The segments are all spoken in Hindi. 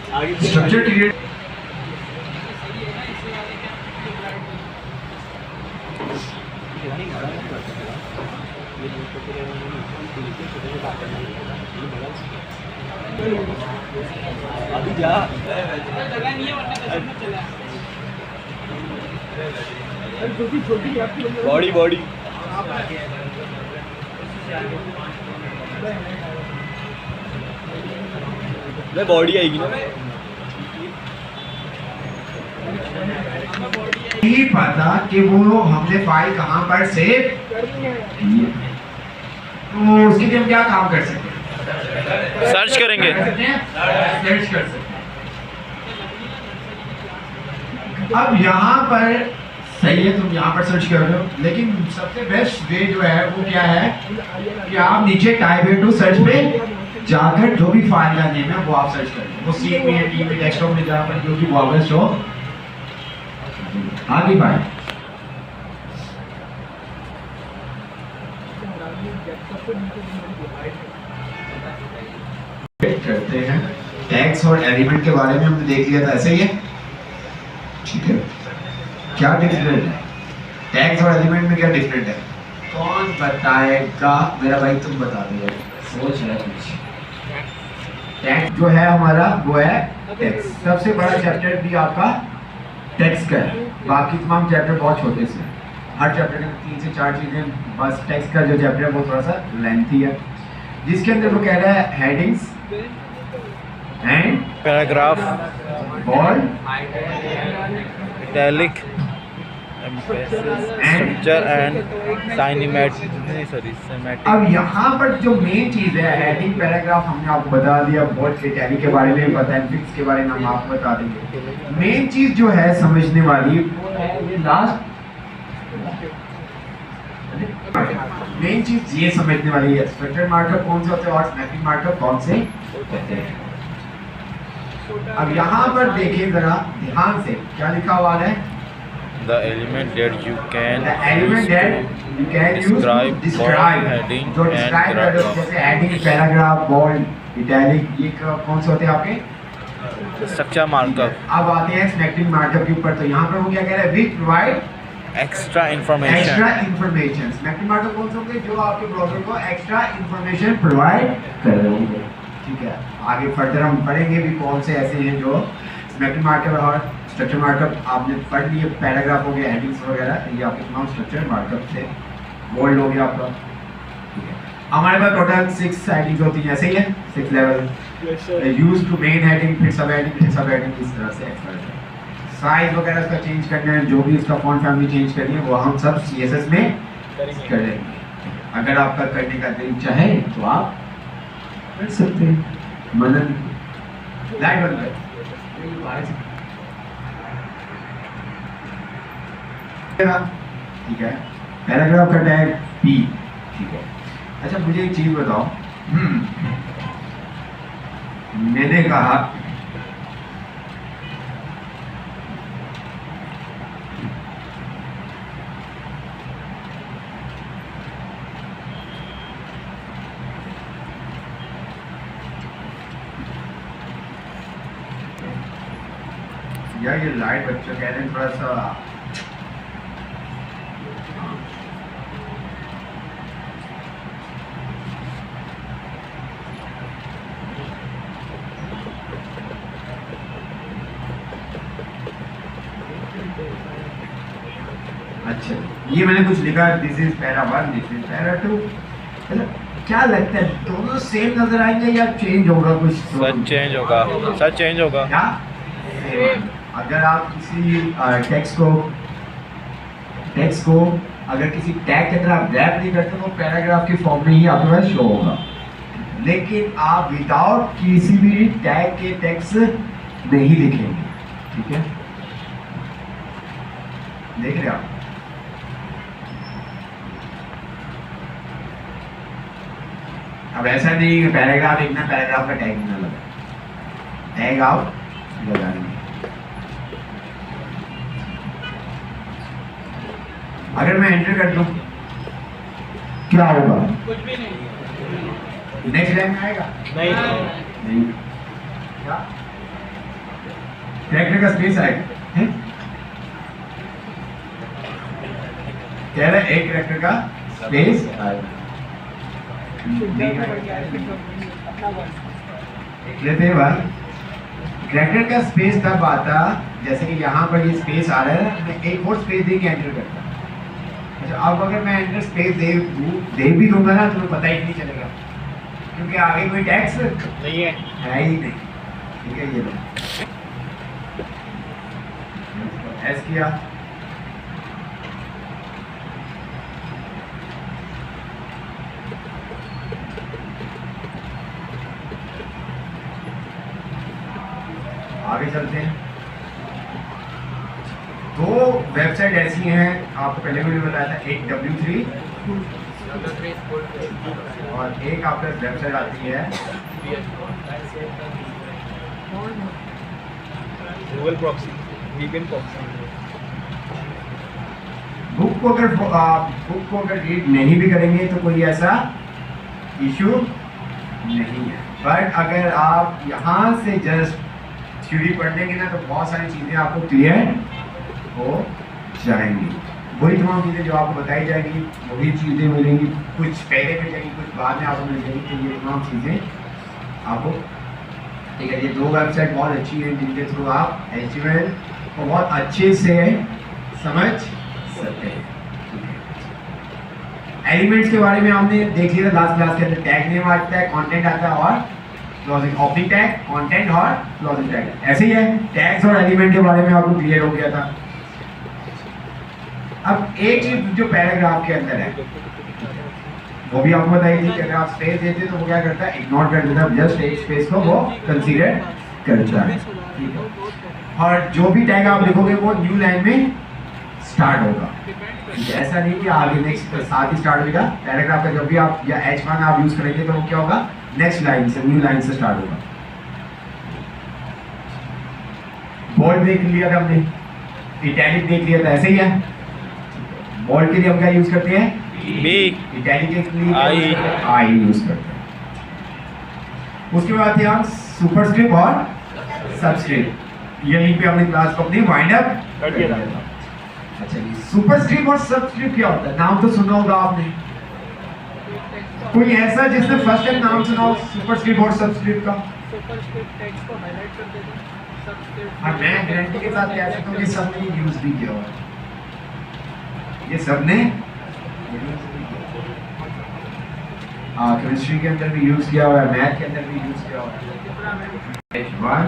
स्ट्रक्चर क्रिएट अभी जा बॉडी बॉडी बॉडी आएगी ना। नहीं पता कि वो हमने फाइल कहाँ पर सेव की है, तो उसके लिए हम क्या काम कर सकते हैं? सर्च करेंगे, सर्च कर सकते हैं। अब यहाँ पर सही है, तुम यहाँ पर सर्च कर रहे हो, लेकिन सबसे बेस्ट वे जो है वो क्या है कि आप नीचे टाइप इनटू सर्च पे जाकर जो भी फाइल का नेम है वो आप सर्च करें, वो सी में टी में डेस्कटॉप में जहाँ पर जो भी वापस हो आगे बाय करते हैं। टैग्स और एलिमेंट के बारे में हमने देख लिया था, ऐसे ही है, ठीक है। क्या डिफरेंट है टैग्स और एलिमेंट में, क्या डिफरेंट है? कौन बताएगा? मेरा भाई तुम बता दो, सोच रहा कुछ। टैग जो है हमारा वो है टेक्स्ट, सबसे बड़ा चैप्टर भी आपका टेक्स्ट का है, बाकी तमाम चैप्टर बहुत छोटे से हैं। हर चैप्टर में 3 से 4 चीजें, बस टेक्स्ट का जो चैप्टर है वो थोड़ा सा लेंथी है, जिसके अंदर वो कह रहा है headings and paragraph, bold, italic, structure and semantic. अब यहाँ पर जो मेन चीज है हेडिंग, पैराग्राफ हमने आपको बता दिया, बोल्ड, इटैलिक के बारे में पता है, फिक्स के बारे में हम आपको बता देंगे। मेन चीज जो है समझने वाली वो है लास्ट, मेन चीज ये समझने वाली है स्ट्रक्चर मार्कअप कौन से होते हैं और स्नैपिंग मार्कअप कौन से होते हैं। अब यहाँ पर देखिए जरा ध्यान से, क्या लिखा हुआ है? The element that you can use describe heading जो and describe paragraph। जैसे हेडिंग, पैराग्राफ, बोल्ड, इटैलिक, ये कौन से होते हैं आपके? Structure markup. अब आते हैं स्नैपिंग मार्कअप के ऊपर, तो यहाँ पर वो क्या कह रहा है? Which provide extra information. Snapping markup कौन से होंगे? जो आपके ब्राउज़र को एक्स्ट्रा इंफॉर्मेशन प्रोवाइड कर रहे होंगे, ठीक है। आगे फर्दर हम पढ़ेंगे भी कौन से ऐसे हैं जो स्नैपिंग मार्कअप और स्ट्रक्चर मार्कअप आपने पढ़ लिए, पैराग्राफ हो गया, हेडिंग्स वगैरह, ये आपके तमाम स्ट्रक्चर मार्कअप से। बोल्ड हो गया आपका, ठीक है। हमारे पास टोटल 6 हेडिंग्स होती हैं, ऐसे ही है, 6 level, use to main heading, फिर सब हेडिंग, इस तरह से एक्स्ट्रा साइज वगैरह इसका चेंज करना है, जो भी इसका फॉन्ट फैमिली चेंज करनी है वो हम सब CSS में करेंगे। अगर आपका करने का दिल चाहे तो आप कर सकते हैं। मदन लाइट बंद कर, ठीक है। पैराग्राफ का टैग P, ठीक है। अच्छा मुझे एक चीज बताओ, मैंने कहा यार ये लाइट बच्चों कह रहे हैं थोड़ा सा, अच्छा ये मैंने कुछ लिखा, this is para 1, this is para 2, क्या लगता है दोनों सेम नजर आएंगे या चेंज होगा कुछ? सच चेंज होगा, सच चेंज होगा। क्या अगर आप किसी टेक्स्ट को अगर किसी टैग के अंदर आप रैप नहीं करते तो पैराग्राफ की फॉर्म में ही आपके पास शो होगा, लेकिन आप विदाउट किसी भी टैग के टेक्स्ट नहीं लिखेंगे, ठीक है। देख रहे आप, अब ऐसा नहीं कि पैराग्राफ लिखना, पैराग्राफ का टैग ना लगा, टैग आप लगाएंगे। अगर मैं एंटर कर दूं क्या होगा? कुछ भी नहीं, नेक्स्ट लाइन में आएगा? नहीं नहीं क्या? कैरेक्टर का स्पेस आएगा हैं? कह रहा है एक कैरेक्टर का स्पेस आएगा। देख लेते हैं भाई, कैरेक्टर का स्पेस तब आता जैसे कि यहाँ पर ये स्पेस आ रहा है, मैं एक और स्पेस दे के एंटर करता। अच्छा, अब अगर मैं एंटर स्पेस दे भी दूंगा ना, तुम्हें पता ही नहीं चलेगा क्योंकि आगे कोई टैक्स नहीं है। ही नहीं। ठीक है, ये लो एस किया, आगे चलते हैं। दो वेबसाइट ऐसी हैं, आपको पहले भी बताया था, एक W3 और एक आपका वेबसाइट आती है Google proxy, VPN proxy. Book को अगर रीड नहीं भी करेंगे तो कोई ऐसा इशू नहीं है, बट अगर आप यहाँ से जस्ट थ्योरी पढ़ लेंगे ना तो बहुत सारी चीज़ें आपको क्लियर हो जाएंगी। वही तमाम चीज़ें जो आपको बताई जाएगी वही चीज़ें मिलेंगी, कुछ पहले मिल जाएंगी, कुछ बाद में आपको मिल जाएगी। तो ये तमाम चीज़ें आपको, ठीक है, ये दो वेबसाइट बहुत अच्छी हैं जिनके थ्रू आप HTML को बहुत अच्छे से समझ सकते हैं। एलिमेंट्स के बारे में हमने देख लिया था लास्ट क्लास के अंदर। टैग नेम आता है, कंटेंट आता है और क्लोजिंग, ओपनिंग टैग, कंटेंट और क्लोजिंग टैग। ऐसे ही है, टैग्स और एलिमेंट के बारे में आपको क्लियर हो गया था। अब एक चीज जो पैराग्राफ के अंदर है वो भी आपको बताई थी कि अगर आप स्पेस देते तो वो क्या करता है, इग्नोर कर देता है, जस्ट एक स्पेस को वो कंसीडर करता है। ठीक है, और जो भी टैग आप लिखोगे वो न्यू लाइन में स्टार्ट होगा। ऐसा नहीं कि आगे नेक्स्ट साथ ही स्टार्ट होगा। पैराग्राफ का जब भी आप या H1 आप यूज करेंगे तो वो क्या होगा, नेक्स्ट लाइन से, न्यू लाइन से स्टार्ट होगा। बोल्ड देख लिया था हमने, इटैलिक देख लिया था, ऐसे ही है। बोल्ड के लिए हम क्या यूज करते हैं, बी, इटैलिक के लिए आई यूज करते हैं। उसके बाद थे हम सुपरस्क्रिप्ट और सबस्क्रिप्ट। यहीं पे हमने क्लास को अपनी वाइंड अप कर दिया था। अच्छा, ये सुपरस्क्रिप्ट और सबस्क्रिप्ट क्या होता है, नाम तो सुना होगा आपने। कोई ऐसा जिसने फर्स्ट टाइम नाम सुना हो सुपरस्क्रिप्ट और सबस्क्रिप्ट का? सुपरस्क्रिप्ट टेक्स्ट को हाईलाइट कर देता है, सबस्क्रिप्ट और मैं गारंटी के साथ कह सकता हूँ कि सबने यूज भी किया हुआ है, ये सबने केमिस्ट्री के अंदर भी यूज किया हुआ है, मैथ के अंदर भी यूज किया हुआ है। H1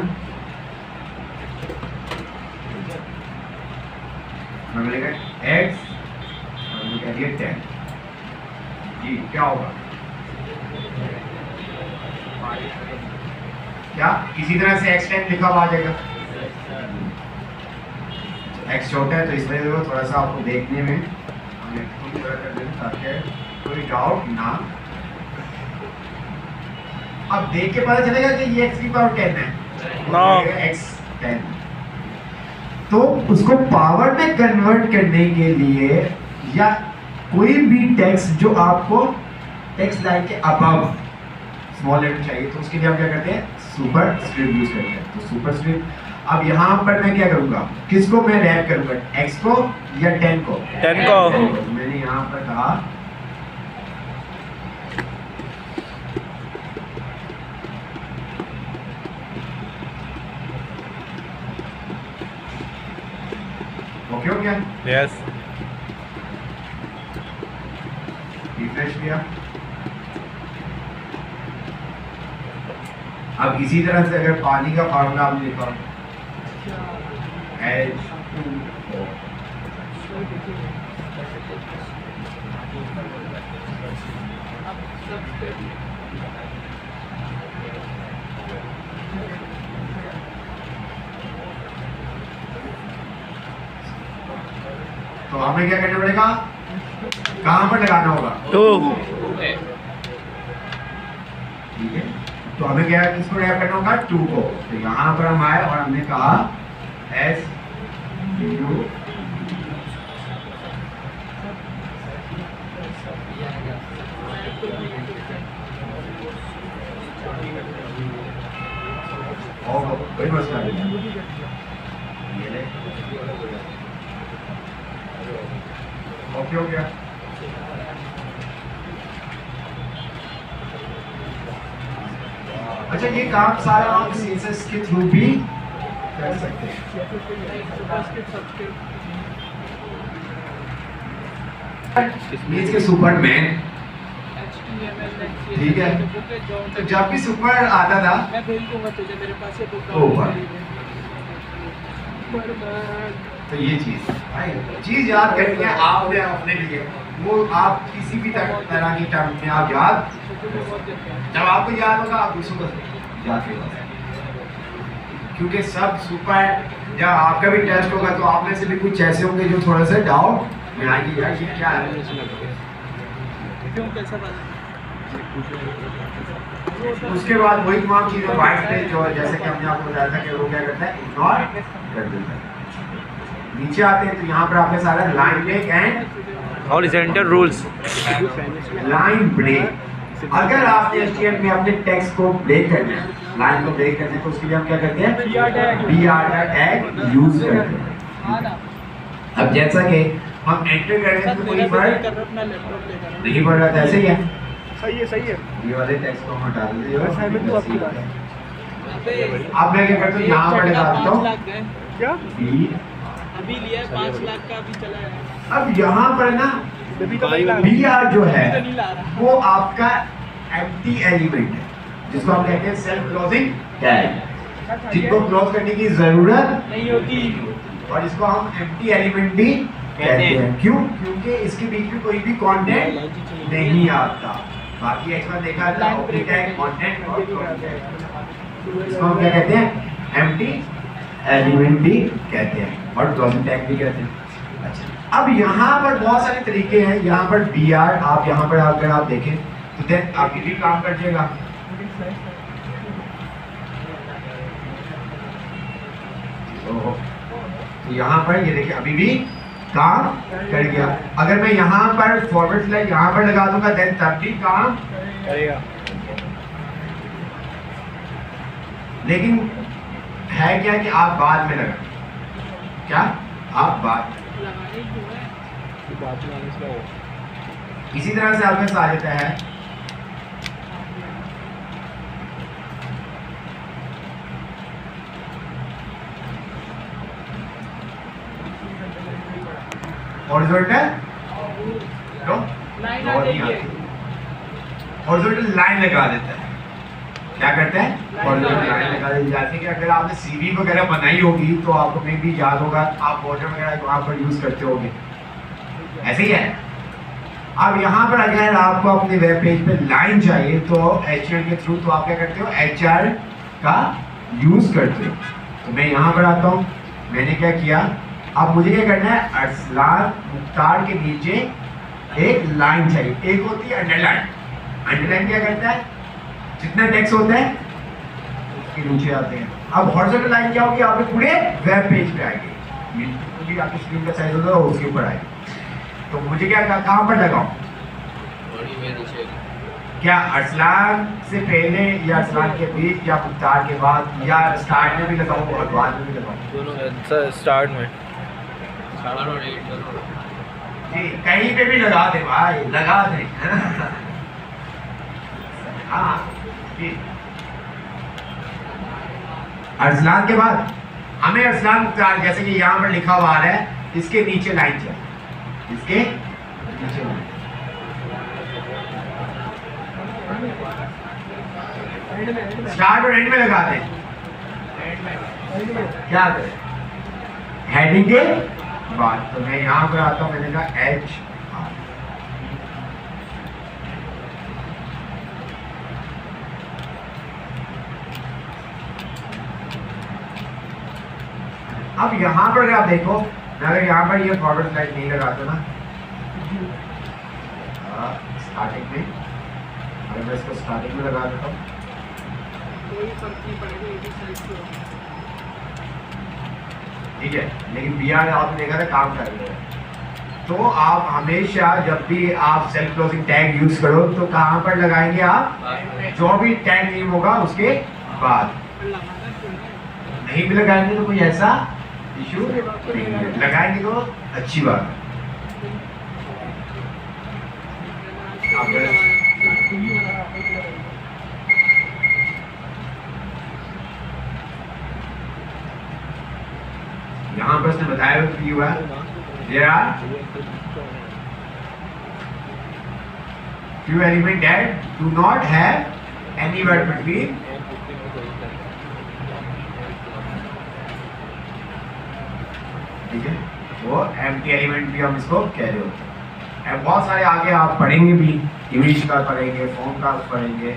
मिलेगा x और मिलेगा 10 जी, क्या होगा, क्या इसी तरह से x10 लिखा हुआ आ जाएगा। x छोटा है तो इस वजह से थोड़ा सा आपको देखने में हमें थोड़ी तरह कर देना ताकि कोई डाउट ना। अब देख के पता चलेगा कि ये x की पावर 10 है, x10। तो उसको पावर में कन्वर्ट करने के लिए या कोई भी टेक्स्ट जो आपको टेक्स्ट लाइन के अबव स्मॉल लेटर चाहिए तो उसके लिए हम क्या करते हैं, सुपर स्क्रिप्ट यूज करते हैं। तो सुपर स्क्रिप्ट, अब यहाँ पर मैं क्या करूंगा, किसको मैं रैप करूंगा, x को या 10 को? 10 को। तो मैंने यहाँ पर कहा ओके हो गया, यस, रिफ्रेश किया। अब इसी तरह से अगर पानी का फार्मूला आपने लिखा H2O, तो हमें क्या करना पड़ेगा, कहाँ पर लगाना होगा, 2, ठीक है। तो हमें क्या किसको रैप करना होगा, 2 को। तो यहाँ पर हम आए और हमने कहा S U कोई मसला नहीं। ओके हो गया। अच्छा ये काम सारा हम CSS के थ्रू भी कर सकते हैं। मीन्स के सुपरमैन, ठीक है। तो जब भी सुपर आता था मैं भेज दूंगा तुझे, मेरे पास ये बुक ऊपर। तो ये चीज याद करनी है आपने अपने लिए, वो आप किसी भी तरह की टर्म में आप याद, जब आपको याद होगा आप दूसरों को याद करेंगे, क्योंकि सब सुपर, जब आपका भी टेस्ट होगा तो आप में से भी कुछ ऐसे होंगे जो थोड़ा सा डाउट में आएंगे, यार ये क्या है, क्यों कैसा बात उसके बाद वही तमाम चीजें वाइट पे जो जैसे कि हमने आपको बताया था कि वो क्या करता है, इग्नोर कर देता है। नीचे आते हैं तो यहाँ पर आपने सारा line break and horizontal rules, line break. अगर आपने HTML में अपने टेक्स्ट को ब्रेक करना है, लाइन को ब्रेक करना है, तो उसके लिए हम क्या करते हैं, BR का टैग यूज करते हैं। अब जैसा कि हम एंटर कर रहे हैं तो कोई वर्ड नहीं पढ़ रहा था, ऐसे ही है, सही है। ये वाले टेक्स्ट को हम हटा देते हैं। असाइनमेंट तो आपकी बात है। अब मैं क्या करता हूँ, यहाँ पर लगा देता हूँ क्या B। अभी लिया 5 लाख का अभी चला है, अब यहाँ पर ना अभी तो नहीं ला BR जो है नहीं ला रहा। वो आपका एम्प्टी एलिमेंट है, जिसको हम कहते हैं सेल्फ क्लोजिंग टैग, जिसको क्लोज करने की जरूरत नहीं होती। और इसको हम एम्प्टी एलिमेंट भी कहते हैं। क्यों? क्योंकि इसके बीच में कोई भी कंटेंट नहीं आता। बाकी एक्सपर्ट देखा था ओपन टैग, कंटेंट और इसको हम क्या कहते हैं, एम्प्टी एलिमेंट भी कहते हैं और क्लोजिंग टैग भी कहते हैं। अच्छा, अब यहाँ पर बहुत सारे तरीके हैं। यहाँ पर BR आप यहाँ पर अगर आप देखें तो देन आपकी भी काम कर जाएगा। तो यहाँ पर ये देखिए अभी भी काम कर गया। अगर मैं यहाँ पर फॉरवर्ड स्लैश यहाँ पर लगा दूंगा देन तब भी काम करेगा। लेकिन है क्या कि आप बाद में लगा, क्या आप बाद लगाने क्यों है? बात में आने से क्या होगा? इसी तरह से आपके साथ देता है। हॉरिजॉन्टल तो लाइन आ गई है। हॉरिजॉन्टल लाइन लगा देता है। क्या करते हैं, हॉरिजॉन्टल लाइन लगा देते हैं। जैसे कि अगर आपने CV वगैरह बनाई होगी तो आपको में भी याद होगा, आप बॉर्डर वगैरह वहाँ पर यूज करते होगे, ऐसे ही है। अब यहाँ पर अगर आपको अपने वेब पेज पे लाइन चाहिए तो HTML के थ्रू तो आप क्या करते हो, HR का यूज करते हो। तो मैं यहाँ पर आता हूँ, मैंने क्या किया, अब मुझे क्या करना है, अरसलान मुख्तार के नीचे एक लाइन चाहिए। एक होती है अंडरलाइन। अंडरलाइन क्या करता है, जितना टेक्स्ट होता है उसके नीचे आते हैं। अब हॉरिजॉन्टल लाइन क्या होगी, आपके पूरे वेब पेज पे आएगी, क्योंकि आपकी स्क्रीन का साइज होता है उसके ऊपर आएगी। तो मुझे क्या कहाँ पर लगाऊं, क्या अरसलान से पहले या अरसलान के बीच या मुख्तार के बाद, या स्टार्ट में भी लगाऊं और बाद में भी लगाऊं? स्टार्ट में जी, कहीं पे भी लगा दे भाई, लगा दे। हाँ जी, अरसलान के बाद हमें अरसलान मुख्तार, जैसे कि यहाँ पर लिखा हुआ है, इसके नीचे लाइन चाहिए, इसके नीचे लाइन। स्टार्ट और एंड में लगा दें। क्या करें, हेडिंग के बाद। तो मैं यहाँ पर आता हूँ, मैंने कहा H। अब यहाँ पर आप देखो, मैं अगर यहाँ पर ये फॉरवर्ड स्लैश नहीं लगाता ना स्टार्टिंग में, अगर मैं इसको स्टार्टिंग में लगा देता हूँ, कोई फर्क नहीं पड़ेगा, ये भी साइज की होगी। ठीक है। लेकिन BR आपने देखा था काम कर रहे हैं। तो आप हमेशा जब भी आप सेल्फ क्लोजिंग टैग यूज करो तो कहाँ पर लगाएंगे आप, जो भी टैग नेम होगा उसके बाद। लगाना क्यों है? नहीं भी लगाएंगे तो कोई ऐसा इशू नहीं है, लगाएंगे तो अच्छी बात है। यहाँ पर उसने बताया हुआ है there are few elements that do not have any word between ठीक है, वो एम्प्टी एलिमेंट भी हम इसको कह रहे होते हैं। अब बहुत सारे आगे आप पढ़ेंगे भी, इमेज का पढ़ेंगे, फॉर्म का पढ़ेंगे,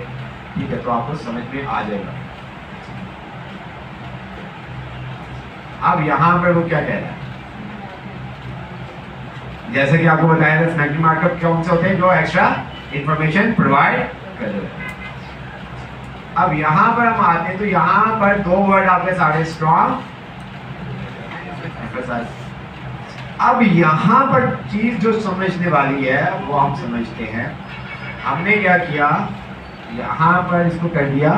ठीक है, तो आपको समझ में आ जाएगा। अब यहाँ पर वो क्या कह रहा है, जैसे कि आपको बताया था सिमेट्रिक मार्कअप कौन से होते हैं, जो एक्स्ट्रा इंफॉर्मेशन प्रोवाइड कर रहे हैं। अब यहाँ पर हम आते हैं तो यहाँ पर दो वर्ड आपके सारे स्ट्रॉन्ग। अब यहाँ पर चीज जो समझने वाली है वो हम समझते हैं। हमने क्या किया, यहाँ पर इसको कर दिया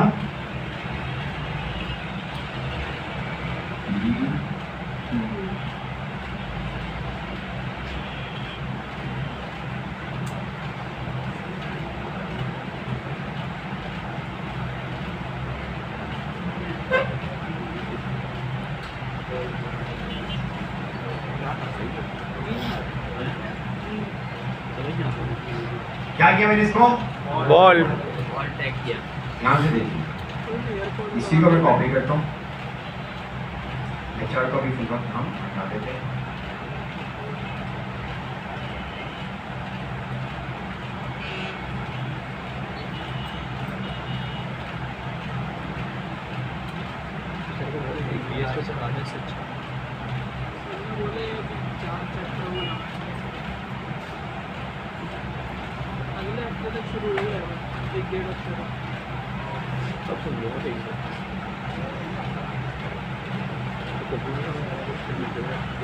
क्या किया मैंने इसको बॉल यहाँ से देखिए, इसी को मैं कॉपी करता हूँ, लेक्चर को भी फुल हम हटा देते हैं। अगले हफ्ते तक शुरू हो जाएगा, 1-1.5 हफ्ते तक। सब सुन लो ठीक है।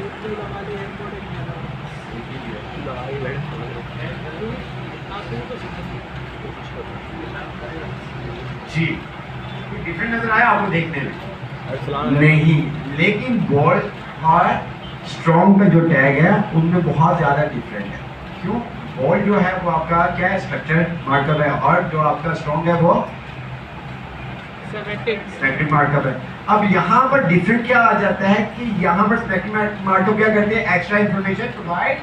एक तो लगा ली एयरपोर्ट एक लगा आप भी तो जी डिफरेंट नजर आया आपको देखने में नहीं, लेकिन बोल्ड और स्ट्रॉन्ग का जो टैग है उनमें बहुत ज्यादा डिफरेंट है। क्यों? बोल्ड जो है वो आपका क्या है, स्ट्रक्चर मार्कअप है, और जो आपका स्ट्रॉन्ग है वो सिमेट्रिक मार्कअप है। अब यहाँ पर डिफरेंट क्या आ जाता है कि यहाँ पर सिमेट्रिक मार्कअप क्या करते हैं, एक्स्ट्रा इंफॉर्मेशन प्रोवाइड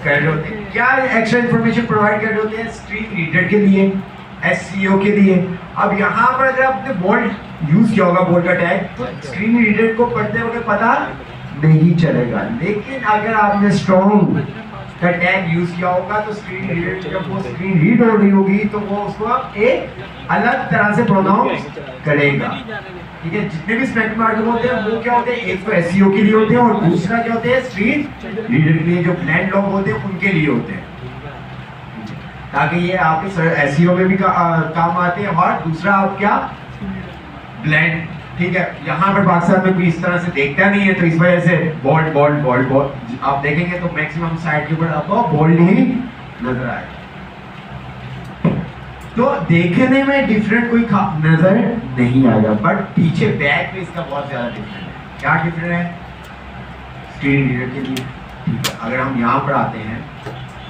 कर रहे होते हैं। क्या एक्स्ट्रा इंफॉर्मेशन प्रोवाइड कर रहे होते हैं, स्क्रीन रीडर के लिए, एससीओ के लिए। अब यहाँ पर अगर आपने बोल्ड यूज किया होगा, बोल्ड का टैग, तो स्क्रीन रीडर को पढ़ते वक्त पता नहीं चलेगा। लेकिन अगर आपने स्ट्रॉन्ग का टैग यूज किया होगा तो स्क्रीन रीडर जब वो स्क्रीन रीड हो रही होगी तो वो उसको एक अलग तरह से प्रोनाउंस करेगा। ठीक है, जितने भी स्पेक्ट्रम मार्कअप होते हैं वो क्या होते हैं, एक तो एसईओ के लिए होते हैं और दूसरा क्या होते हैं, स्क्रीन रीडर के लिए, जो ब्लेंड लॉग होते हैं उनके लिए होते हैं, ताकि ये आपके एसईओ में भी काम आते हैं। और दूसरा आप क्या, ब्लेंड। ठीक है, यहाँ पर पाकिस्तान में कोई इस तरह से देखता नहीं है, तो इस वजह से बोल्ड बोल्ड बोल्ड बोल्ड आप देखेंगे तो मैक्सिमम साइड के ऊपर आपको बोल्ड ही नजर आएगा। तो देखने में डिफरेंट कोई नजर नहीं आएगा, बट पीछे बैक में इसका बहुत ज्यादा डिफरेंट है। क्या डिफरेंट है, स्क्रीन रीडर के लिए। ठीक है, अगर हम यहाँ पर आते हैं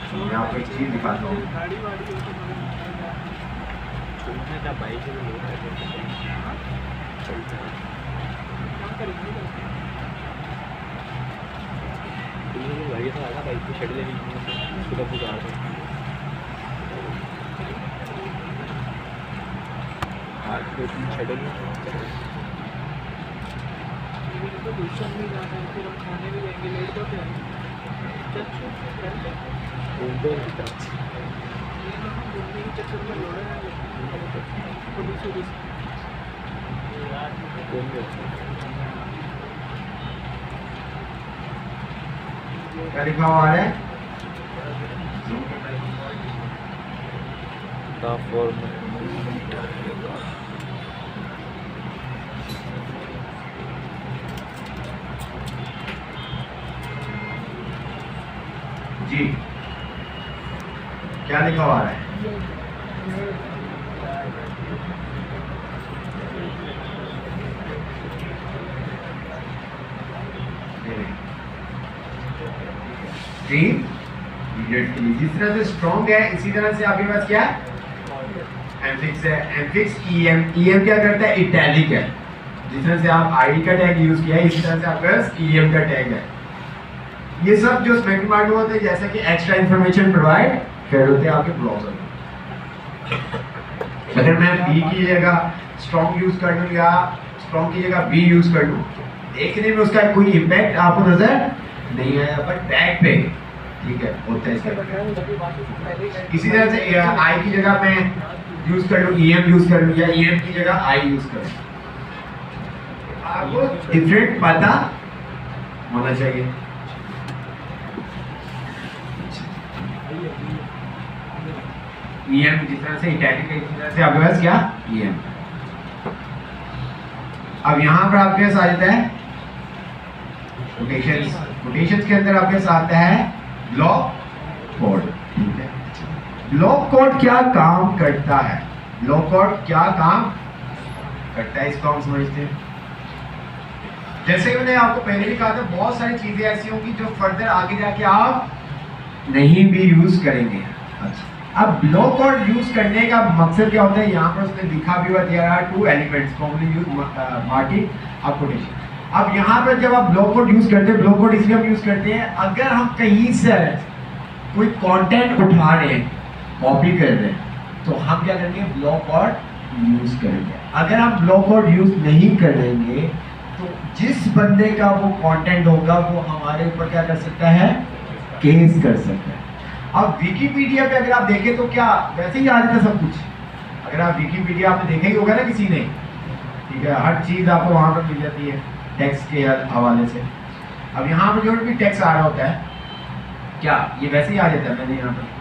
तो मैं आपको एक चीज दिखाता हूँ। तो ट्यूशन भी जाना है, फिर हम खाने भी जाएंगे, लेट तो क्या है, घूमने के चक्कर में लौड़े पुलिस। क्या लिखा हुआ है, जी क्या लिखा हुआ है, स्ट्रीम रीडर के लिए। जिस तरह से स्ट्रॉन्ग है इसी तरह से आपके पास क्या है, एमफिक्स है। एमफिक्स ईएम, ईएम क्या करता है, इटैलिक है। जिस तरह से आप आईडी का टैग यूज किया है इसी तरह से आपके पास ईएम का टैग है। ये सब जो स्मैकी मार्ट में होते हैं जैसे कि एक्स्ट्रा इंफॉर्मेशन प्रोवाइड कर होते हैं आपके ब्राउज़र में। अगर मैं बी की जगह स्ट्रॉन्ग यूज कर लूँ या स्ट्रॉन्ग की जगह बी यूज कर लूँ, देखने में उसका कोई इम्पैक्ट आपको नजर नहीं आया, बट टैग पे ठीक है होता है इसका। इसी तरह से आई की जगह मैं यूज कर लूँ ईएम यूज कर लूँ या ईएम की जगह आई यूज कर लूँ, आपको डिफरेंट पता होना चाहिए। ईएम जिस तरह से इटैलिक है इसी तरह से आपके पास क्या ईएम। अब यहाँ पर आपके पास आ जाता है कोटेशंस। कोटेशंस के अंदर आपके पास आता है ब्लॉक कोड। ठीक है, ब्लॉक कोड क्या काम करता है, ब्लॉक कोड क्या काम करता है इसको हम समझते हैं। जैसे कि मैंने आपको पहले भी कहा था, बहुत सारी चीजें ऐसी होंगी जो फर्दर आगे जाके आप नहीं भी यूज करेंगे। अच्छा, अब ब्लॉक कोड यूज करने का मकसद क्या होता है, यहाँ पर उसने लिखा भी हुआ there are two elements commonly used marking of quotation. अब यहाँ पर जब आप ब्लॉक कोड यूज करते हैं, ब्लॉक कोड इसलिए हम यूज करते हैं अगर हम कहीं से कोई कंटेंट उठा रहे हैं, कॉपी कर रहे हैं, तो हम क्या करेंगे ब्लॉक कोड यूज करेंगे। अगर हम ब्लॉक कोड यूज नहीं करेंगे तो जिस बंदे का वो कंटेंट होगा वो हमारे ऊपर क्या कर सकता है, केस कर सकता है। अब विकिपीडिया पे अगर आप देखें तो क्या वैसे ही आ जाता सब कुछ। अगर आप विकिपीडिया आपने देखा ही होगा ना किसी ने, ठीक है, हर चीज आपको वहां पर मिल जाती है टेक्स्ट के हवाले से। अब यहाँ पर जो भी टेक्स्ट आ रहा होता है क्या ये वैसे ही आ जाता है। मैंने यहाँ पर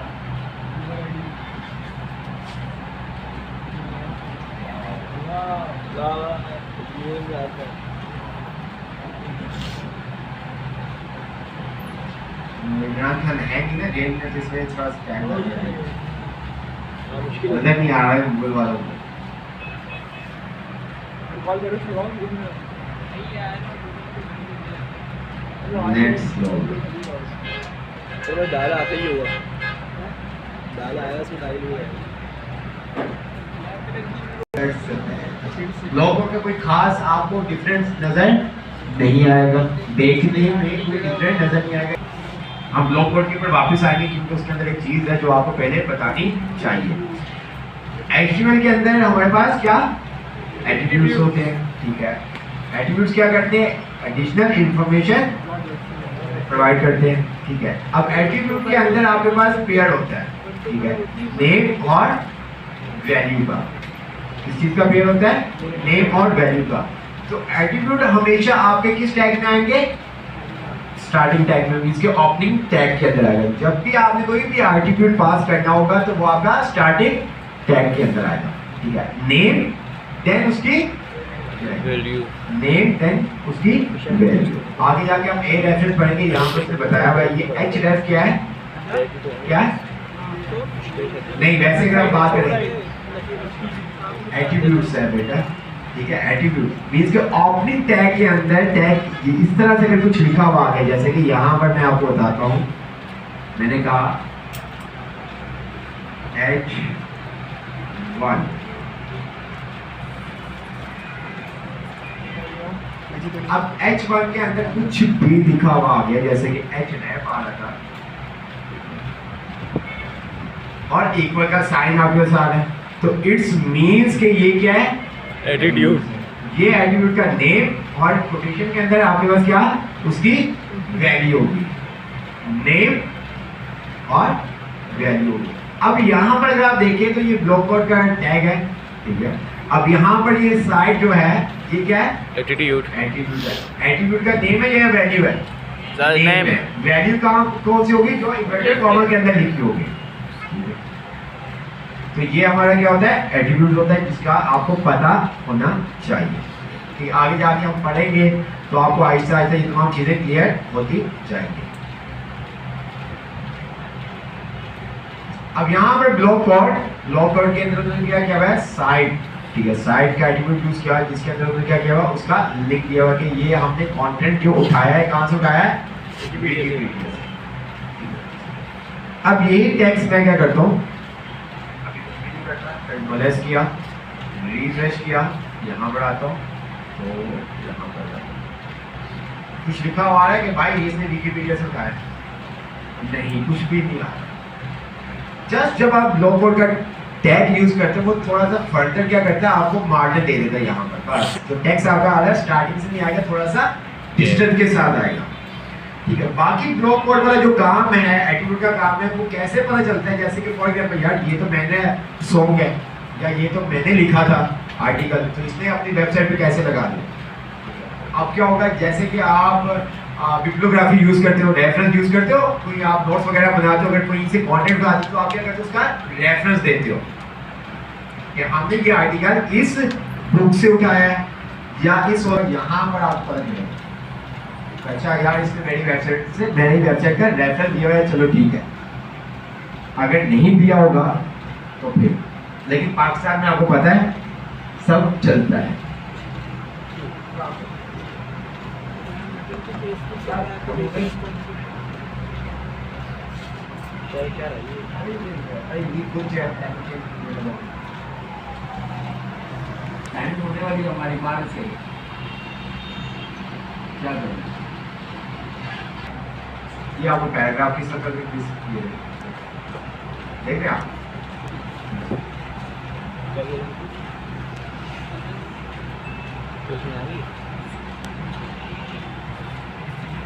इमरान खान है कि ना जेल में, जिसमें थोड़ा सा टाइम लग रहा है, नजर नहीं आ रहा है गूगल वालों को। नेट स्लो, चलो डाल आते ही होगा, डाल आया उसमें डाल हुआ है। लोगों का कोई खास आपको डिफरेंस नजर नहीं आएगा, देखने में कोई डिफरेंट नजर नहीं आएगा। हम ब्लॉक कोड के ऊपर वापस आएंगे क्योंकि उसके अंदर एक चीज है जो आपको पहले बतानी चाहिए। HTML के अंदर हमारे पास क्या एट्रीब्यूट्स होते हैं। ठीक है, एट्रीब्यूट्स क्या करते हैं, एडिशनल इंफॉर्मेशन प्रोवाइड करते हैं। ठीक है, अब एट्रीब्यूट के अंदर आपके पास पेयर होता है, ठीक है, नेम और वैल्यू का। किस चीज का पेयर होता है, नेम और वैल्यू का। तो एट्रीब्यूट हमेशा आपके किस टैग में आएंगे, स्टार्टिंग टैग में, इसके ओपनिंग टैग के अंदर आएगा। जब भी आपने कोई भी एट्रीब्यूट पास करना होगा तो वो आपका स्टार्टिंग टैग के अंदर आएगा। ठीक है, नेम देन उसकी वैल्यू, नेम देन उसकी वैल्यू। आगे जाके हम ए रेफरेंस पढ़ेंगे, यहाँ पर उसने बताया हुआ है। ये एच रेफ क्या है, क्या है? नहीं, वैसे अगर आप बात करें एट्रीब्यूट्स है बेटा, ठीक है, एट्रीब्यूट मींस के ओपनिंग टैग के अंदर टैग इस तरह से अगर कुछ लिखा हुआ आ गया, जैसे कि यहाँ पर मैं आपको बताता हूँ, मैंने कहा H1, अब H1 के अंदर कुछ भी लिखा हुआ आ गया, जैसे कि href आ रहा था और इक्वल का साइन आपके साथ है, तो इट्स मींस के ये क्या है, एटीट्यूड। ये एट्रीब्यूट का नेम और कोटेशन के अंदर आपके पास क्या उसकी वैल्यू होगी, नेम और वैल्यू होगी। अब यहाँ पर अगर आप देखें तो ये ब्लॉक कोड का टैग है, ठीक है। अब यहाँ पर ये साइड जो है ये क्या है, एटीट्यूड। एट्रीब्यूट है। एट्रीब्यूट का नेम है या वैल्यू है, नेम है। वैल्यू कौन सी होगी, जो इन्वर्टेड कॉमा के अंदर लिखी होगी। तो ये हमारा क्या होता है, एट्रीब्यूट होता है, जिसका आपको पता होना चाहिए कि आगे जाके हम पढ़ेंगे तो आपको आहिस्ता आहिस्ता ये तमाम चीजें क्लियर होती जाएंगी। अब यहाँ पर ब्लॉक कोड के अंदर उन्होंने क्या किया हुआ है, साइड, ठीक है, साइड का एट्रीब्यूट यूज किया है, जिसके अंदर उन्होंने क्या किया हुआ, उसका लिख दिया हुआ कि ये हमने कंटेंट जो उठाया है कहाँ से उठाया है, विकिपीडिया से। अब यही टेक्स्ट मैं क्या करता हूँ, किया, रिफ्रेश किया, यहाँ पर आता हूँ, तो यहाँ पर कुछ लिखा हुआ है कि भाई इसने विकिपीडिया से उठाया, नहीं कुछ भी नहीं आ रहा। जस्ट जब आप ब्लॉक कोड का टैग यूज करते हैं वो थोड़ा सा फर्दर क्या करता है, आपको मार्जिन दे देता है यहाँ पर, बस जो टेक्स्ट आपका आ रहा है स्टार्टिंग से नहीं आएगा, थोड़ा सा डिस्टेंस के साथ आएगा, ठीक है। बाकी ब्लॉक कोड वाला जो काम है, एट्रीब्यूट का काम है, वो कैसे पता चलता है, जैसे कि फॉर एग्जांपल यार ये तो मैंने सॉन्ग है या ये तो मैंने लिखा था आर्टिकल, तो इसने अपनी वेबसाइट पे कैसे लगा दिया। अब क्या होगा, जैसे कि आप बिब्लियोग्राफी यूज करते हो, रेफरेंस यूज करते हो, कोई आप नोट्स वगैरह बनाते हो, अगर कोई से कंटेंट बनाते हो तो आप क्या करते हो, उसका रेफरेंस देते हो कि हमने ये आर्टिकल इस बुक से उठाया है या इस, और यहाँ पर आपको पता नहीं है, अच्छा यार इसने मेरी वेबसाइट का रेफरेंस दिया है, चलो ठीक है। अगर नहीं दिया होगा तो फिर, लेकिन पाकिस्तान में आपको पता है सब चलता है। क्या रही होने वाली हमारी बात से क्या करें, ये आपको पैराग्राफ की शक्ल में देख रहे हैं आप,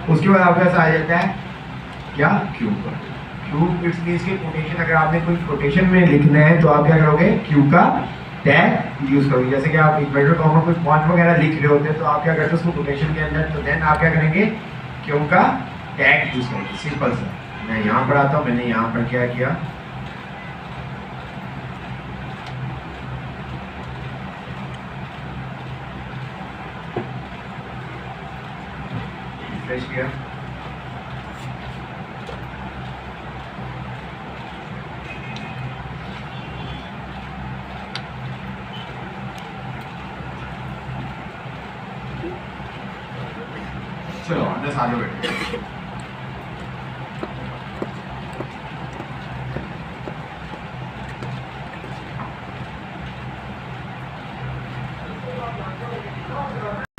उसके बाद आपके पास आ जाता है क्या, क्यू का। क्यू इट्स मींस के कोटेशन, अगर आपने कोई कोटेशन में लिखना है तो आप क्या करोगे, क्यू का टैग यूज करोगे। जैसे कि आप इन्वर्टेड कॉमा कुछ पॉइंट वगैरह लिख रहे होते हैं तो आप क्या करते हो उसको कोटेशन के अंदर, तो देन आप क्या करेंगे, क्यू का टैग यूज करेंगे, सिंपल सा। मैं यहाँ पर आता हूँ, मैंने यहाँ पर क्या किया, रिफ्रेश किया, चलो अंदर सालों बैठे।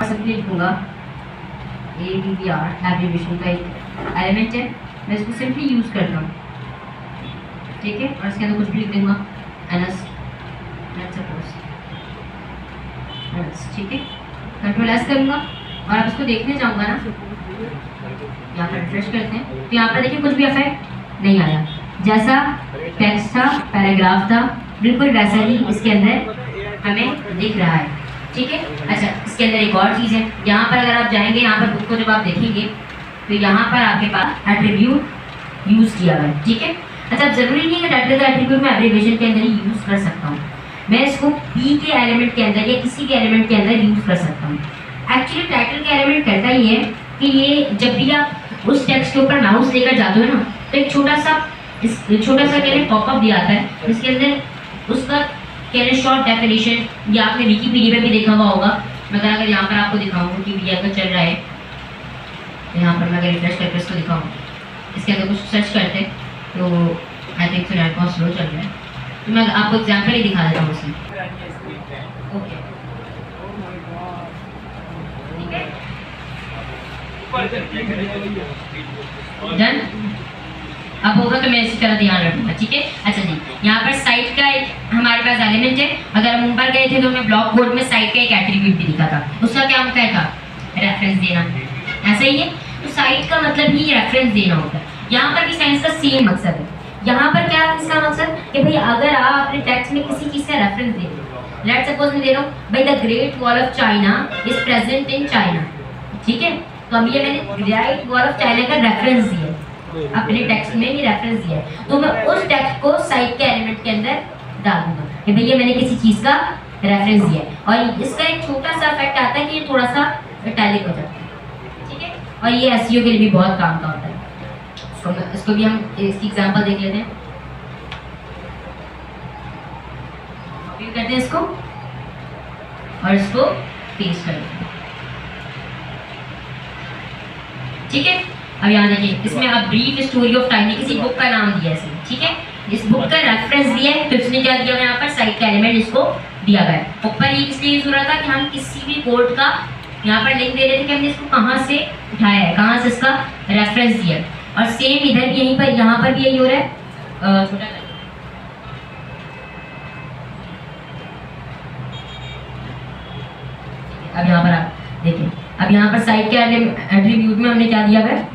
सिंपली लिखूंगा ADBR एब्रिविएशन का एक एलिमेंट है, मैं इसको सिंपली यूज करता हूँ, ठीक है। और इसके अंदर कुछ भी लिख दूंगा NS, लेट्स सपोज NS, ठीक है। कंट्रोल S करूंगा और अब इसको देखने जाऊंगा ना, यहाँ पर रिफ्रेश करते हैं तो यहाँ पर देखिए कुछ भी इफेक्ट नहीं आया, जैसा टेक्स्ट था, पैराग्राफ था, बिल्कुल वैसा ही इसके अंदर हमें दिख रहा है, ठीक है। अच्छा, इसके अंदर एक और चीज़ है, यहाँ पर अगर आप जाएंगे, यहाँ पर बुक को जब आप देखेंगे तो यहाँ पर आपके पास एट्रीब्यूट यूज़ किया हुआ है, ठीक है। अच्छा, अब जरूरी नहीं है कि टाइटल का एट्रीब्यूट मैं एब्रिविएशन के अंदर ही यूज़ कर सकता हूँ, मैं इसको P के एलिमेंट के अंदर या किसी के एलिमेंट के अंदर यूज़ कर सकता हूँ। एक्चुअली टाइटल का एलिमेंट करता ही है कि ये जब भी आप उस टेक्स्ट के ऊपर माउस लेकर जाते हो ना, तो एक छोटा सा कहने पॉपअप दिया आता है, जिसके अंदर उसका कहने शॉर्ट डेफिनेशन, या आपने विकिपीडिया में भी देखा हुआ होगा। मगर अगर यहाँ पर आपको दिखाऊँ विकिपीडिया का चल रहा है, तो यहाँ पर मैं अगर रिफ्रेश करके इसको दिखाऊँ, इसके अंदर कुछ सर्च करते तो आई थिंक सो नेट बहुत स्लो चल रहा है, तो मैं आपको एग्जाम्पल ही दिखा देता हूँ उसमें, ओके डन। अब होगा तो मैं इसी तरह ध्यान रखूंगा, ठीक है। अच्छा जी, यहाँ पर साइट का एक हमारे पास एलिमेंट है, अगर हम ऊपर गए थे तो हमें ब्लॉक कोड में साइट का एक एट्रीब्यूट भी दिखा था, उसका क्या होता था, रेफरेंस देना, ऐसा ही है। तो साइट का मतलब ही रेफरेंस देना होता है, यहाँ पर भी साइंस का सेम मकसद है। यहाँ पर क्या है इसका मकसद कि भाई अगर आप अपने टेक्स्ट में किसी चीज़ का रेफरेंस दे रहे हो, लेट्स सपोज मैं दे रहा हूँ भाई the great wall of China is present in China, ठीक है। तो अब ये मैंने ग्रेट वॉल ऑफ चाइना का रेफरेंस दिया, अपने टेक्स्ट में ही रेफरेंस दिया है, तो मैं उस टेक्स्ट को साइट के एलिमेंट के अंदर डाल दूंगा कि भैया मैंने किसी चीज़ का रेफरेंस दिया है। और इसका एक छोटा सा इफेक्ट आता है कि ये थोड़ा सा इटैलिक हो जाता है, ठीक है। और ये एसईओ के लिए भी बहुत काम का होता है। इसको भी हम इसकी एग्जांपल देख लेते हैं, कॉपी करते हैं इसको और इसको पेस्ट करते हैं, ठीक है। अब यहाँ देखिए, इसमें अब ब्रीफ स्टोरी ऑफ टाइनी किसी बुक का नाम दिया है इसमें, ठीक है। इस बुक का रेफरेंस दिया है, तो इसने क्या दिया यहाँ पर साइट का एलिमेंट इसको दिया गया है। ऊपर ये इसलिए यूज हो रहा था कि हम किसी भी कोड का यहाँ पर लिंक दे रहे थे कि हमने इसको कहाँ से उठाया है, कहाँ से इसका रेफरेंस दिया है। और सेम इधर भी यहीं पर, यहाँ पर भी यही हो रहा है। छोटा अब यहाँ पर आप देखिए, अब यहाँ पर साइट के एट्रीब्यूट में हमने क्या दिया है,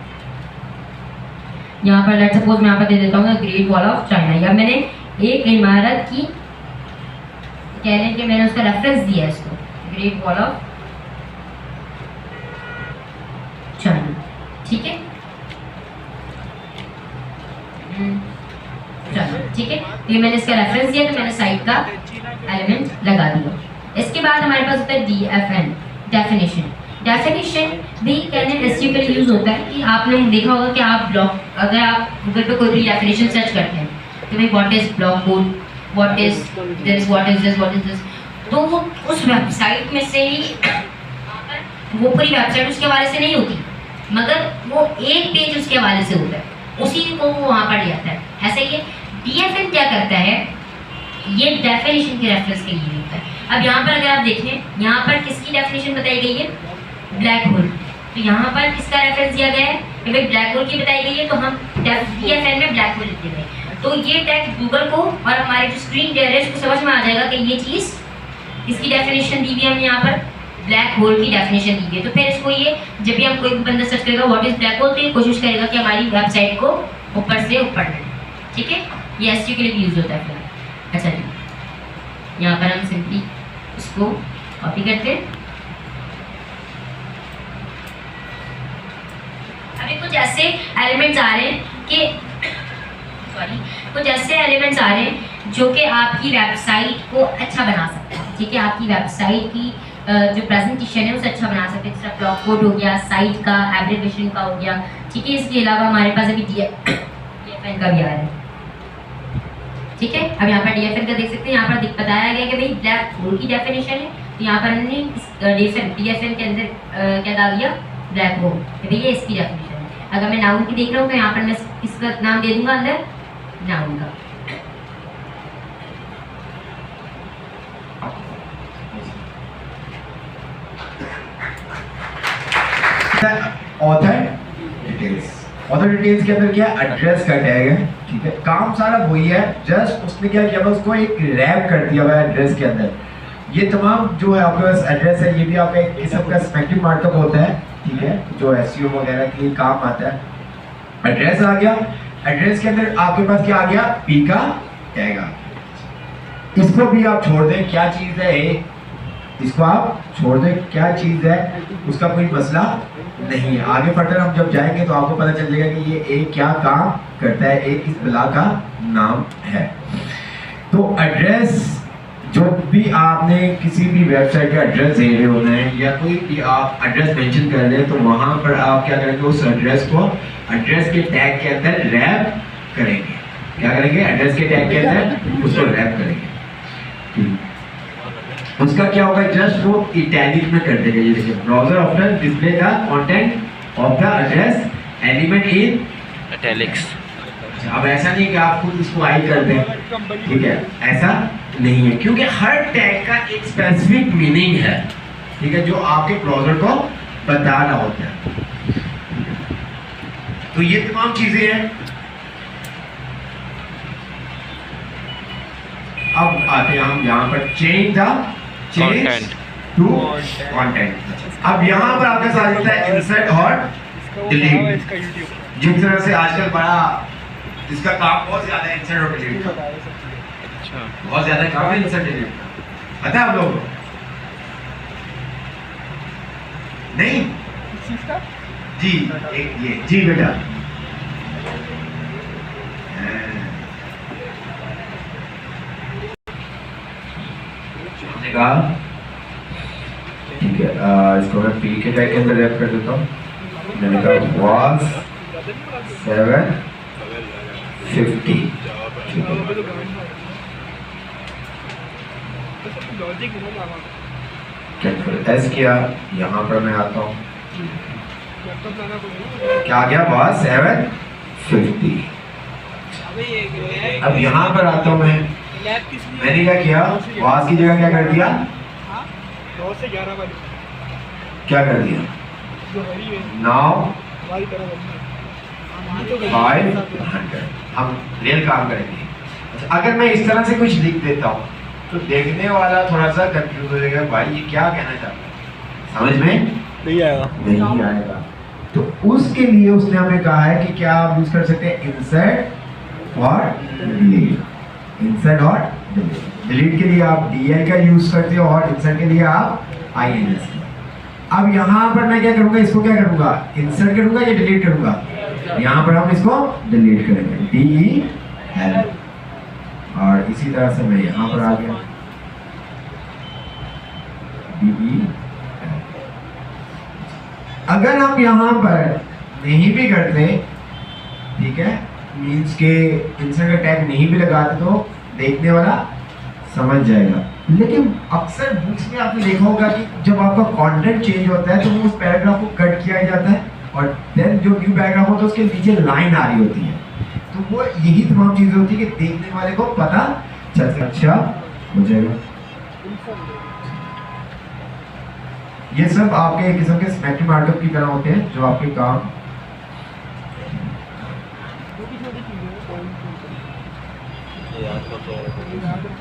यहाँ पर लेट्स सपोज मैं यहाँ पर दे देता हूँ ग्रेट वॉल ऑफ चाइना, या मैंने एक इमारत की कह लें कि मैंने उसका रेफरेंस दिया है इसको, ग्रेट वॉल ऑफ चाइना, ठीक है। चलो ठीक है, तो ये मैंने इसका रेफरेंस दिया, तो मैंने साइट का एलिमेंट लगा दिया। इसके बाद हमारे पास होता है DFN, डेफिनेशन। डेफिनेशन भी कहने एसईओ के लिए यूज होता है कि आपने देखा होगा कि आप ब्लॉक, अगर आप गूगल पे कोई भी डेफिनेशन सर्च करते हैं कि भाई what is block code, what is this, what is this, what is this, तो वो उस वेबसाइट में से ही, वो पूरी वेबसाइट उसके हवाले से नहीं होती, मगर वो एक पेज उसके हवाले से होता है, उसी को वो वहाँ पर ले आता है। ऐसे ये DFN क्या करता है, ये डेफिनेशन के रेफरेंस के लिए होता है। अब यहाँ पर अगर आप देखें, यहाँ पर किसकी डेफिनेशन बताई गई है, ब्लैक होल, तो यहाँ पर किसका रेफरेंस दिया गया है कि भाई ब्लैक होल की बताई गई है, तो हम DFN में ब्लैक होल लिख देंगे। तो ये टैग गूगल को और हमारे जो स्क्रीन रीडर है उसको समझ में आ जाएगा कि ये चीज़ इसकी डेफिनेशन दी हुई है, हमने यहाँ पर ब्लैक होल की डेफिनेशन दी हुई है। तो फिर इसको ये जब भी हम कोई भी बंदा सर्च करेगा व्हाट इज ब्लैक होल, तो ये कोशिश करेगा कि हमारी वेबसाइट को ऊपर से ऊपर ले, ठीक है। ये एसईओ के लिए यूज होता है। अच्छा जी, यहाँ पर हम सिंपली इसको कॉपी करते हैं। अभी कुछ ऐसे एलिमेंट्स आ रहे हैं कि कुछ ऐसे एलिमेंट्स आ रहे हैं जो कि आपकी वेबसाइट को अच्छा बना सकते हैं, ठीक है। आपकी वेबसाइट की जो प्रेजेंटेशन है उसे अच्छा बना सकते हैं, जैसे ब्लॉक कोड हो गया, साइट का एब्रिविएशन का हो गया, ठीक है। इसके अलावा हमारे पास अभी DFN का भी आ रहा है, ठीक है। अब यहाँ पर DFN का देख सकते हैं, यहाँ पर बताया गया कि भाई ब्लैक होल की डेफिनेशन है, तो यहाँ पर हमने DFN के अंदर क्या डाल दिया, ब्लैक होल, तो भैया इसकी डेफिनेशन है। अगर मैं नाउन की देख रहा हूँ तो यहाँ पर मैं किसका नाम दे दूंगा अंदर, नाउन का। ऑथर डिटेल्स, ऑथर डिटेल्स के अंदर क्या एड्रेस का टैग है, ठीक है। काम सारा वही है, जस्ट उसने क्या किया, उसको एक रैप कर दिया हुआ है एड्रेस के अंदर। ये तमाम जो है आपके पास एड्रेस है, ये भी आपका एक किस्म का स्पेक्टिव मार्कअप होता है, ठीक है, जो एसईओ वगैरह के लिए काम आता है। एड्रेस आ गया, एड्रेस के अंदर आपके पास क्या आ गया, पी का टैग आ गया। इसको भी आप छोड़ दें, क्या चीज़ है ए, इसको आप छोड़ दें, क्या चीज़ है, उसका कोई मसला नहीं है। आगे फर्दर हम जब जाएंगे तो आपको पता चल जाएगा कि ये ए क्या काम करता है, ए किस बिला का नाम है। तो एड्रेस, जो भी आपने किसी भी वेबसाइट का एड्रेस दे रहे होते हैं या कोई भी आप एड्रेस मेंशन कर रहे हैं, तो वहाँ पर आप क्या करेंगे, उस एड्रेस को एड्रेस के टैग के अंदर रैप करेंगे। क्या करेंगे, एड्रेस के टैग के अंदर उसको रैप करेंगे। उसका क्या होगा, जस्ट वो इटैलिक में कर देंगे। ये देखिए, browser option display the content of the address element in italics. अब ऐसा नहीं कि आप खुद इसको आई कर दें, ठीक है, ऐसा नहीं है, क्योंकि हर टैग का एक स्पेसिफिक मीनिंग है, ठीक है, जो आपके ब्राउजर को बताना होता है। तो ये तमाम चीजें हैं। अब आते हैं हम यहाँ पर चेंज टू कंटेंट। अब यहाँ पर आपके साथ होता है इंसर्ट और डिलीट। जिस तरह से आजकल बड़ा इसका काम बहुत ज्यादा है, इंसर्ट और डिलीट का बहुत ज्यादा काम है, इंसर्ट डिलीट का। पता है आप लोगों को? नहीं जी, एक ये जी बेटा, ठीक है, इसको मैं पी के टैग के अंदर रैप कर देता हूँ। मैंने कहा वाज 750, एस किया, यहाँ पर मैं आता हूँ, क्या आ गया, वाज 750। अब यहाँ पर आता हूँ मैं, लैब किस लिए? मैंने क्या किया, वाज की जगह क्या कर दिया, हाँ 9 से 11 वाली क्या कर दिया, जो हरी है नाउ हमारी तरह बननी है। 500 हम रियल काम करेंगे। अच्छा, अगर मैं इस तरह से कुछ लिख देता हूँ तो देखने वाला थोड़ा सा कंफ्यूज हो जाएगा, भाई ये क्या कहना चाहता है, समझ में नहीं आएगा। नहीं आएगा। तो उसके लिए उसने हमें कहा है कि क्या आप यूज कर सकते हैं इंसर्ट और डिलीट, इंसर्ट और डिलीट। डिलीट के लिए आप DL का यूज करते हो और इंसर्ट के लिए आप INS का। अब यहाँ पर मैं क्या करूंगा, इसको क्या करूंगा, इंसर्ट करूंगा या डिलीट करूंगा, यहाँ पर हम इसको डिलीट करेंगे DEL, और इसी तरह से मैं यहाँ पर आ गया DEL। अगर हम यहाँ पर नहीं भी करते, ठीक है, मीन्स के इंसर्ट का टैग नहीं भी लगाते तो देखने वाला समझ जाएगा। लेकिन अक्सर बुक्स में आपने देखा होगा कि जब आपका कंटेंट चेंज होता है तो वो उस पैराग्राफ को कट किया जाता है और देन जो न्यू पैराग्राफ होता है उसके नीचे लाइन आ रही होती है। तो वो यही तमाम चीजें होती है कि देखने वाले को पता चलता, अच्छा हो जाएगा। ये सब आपके एक किस्म के स्पेक्ट्रम मार्कअप की तरह होते हैं जो आपके काम,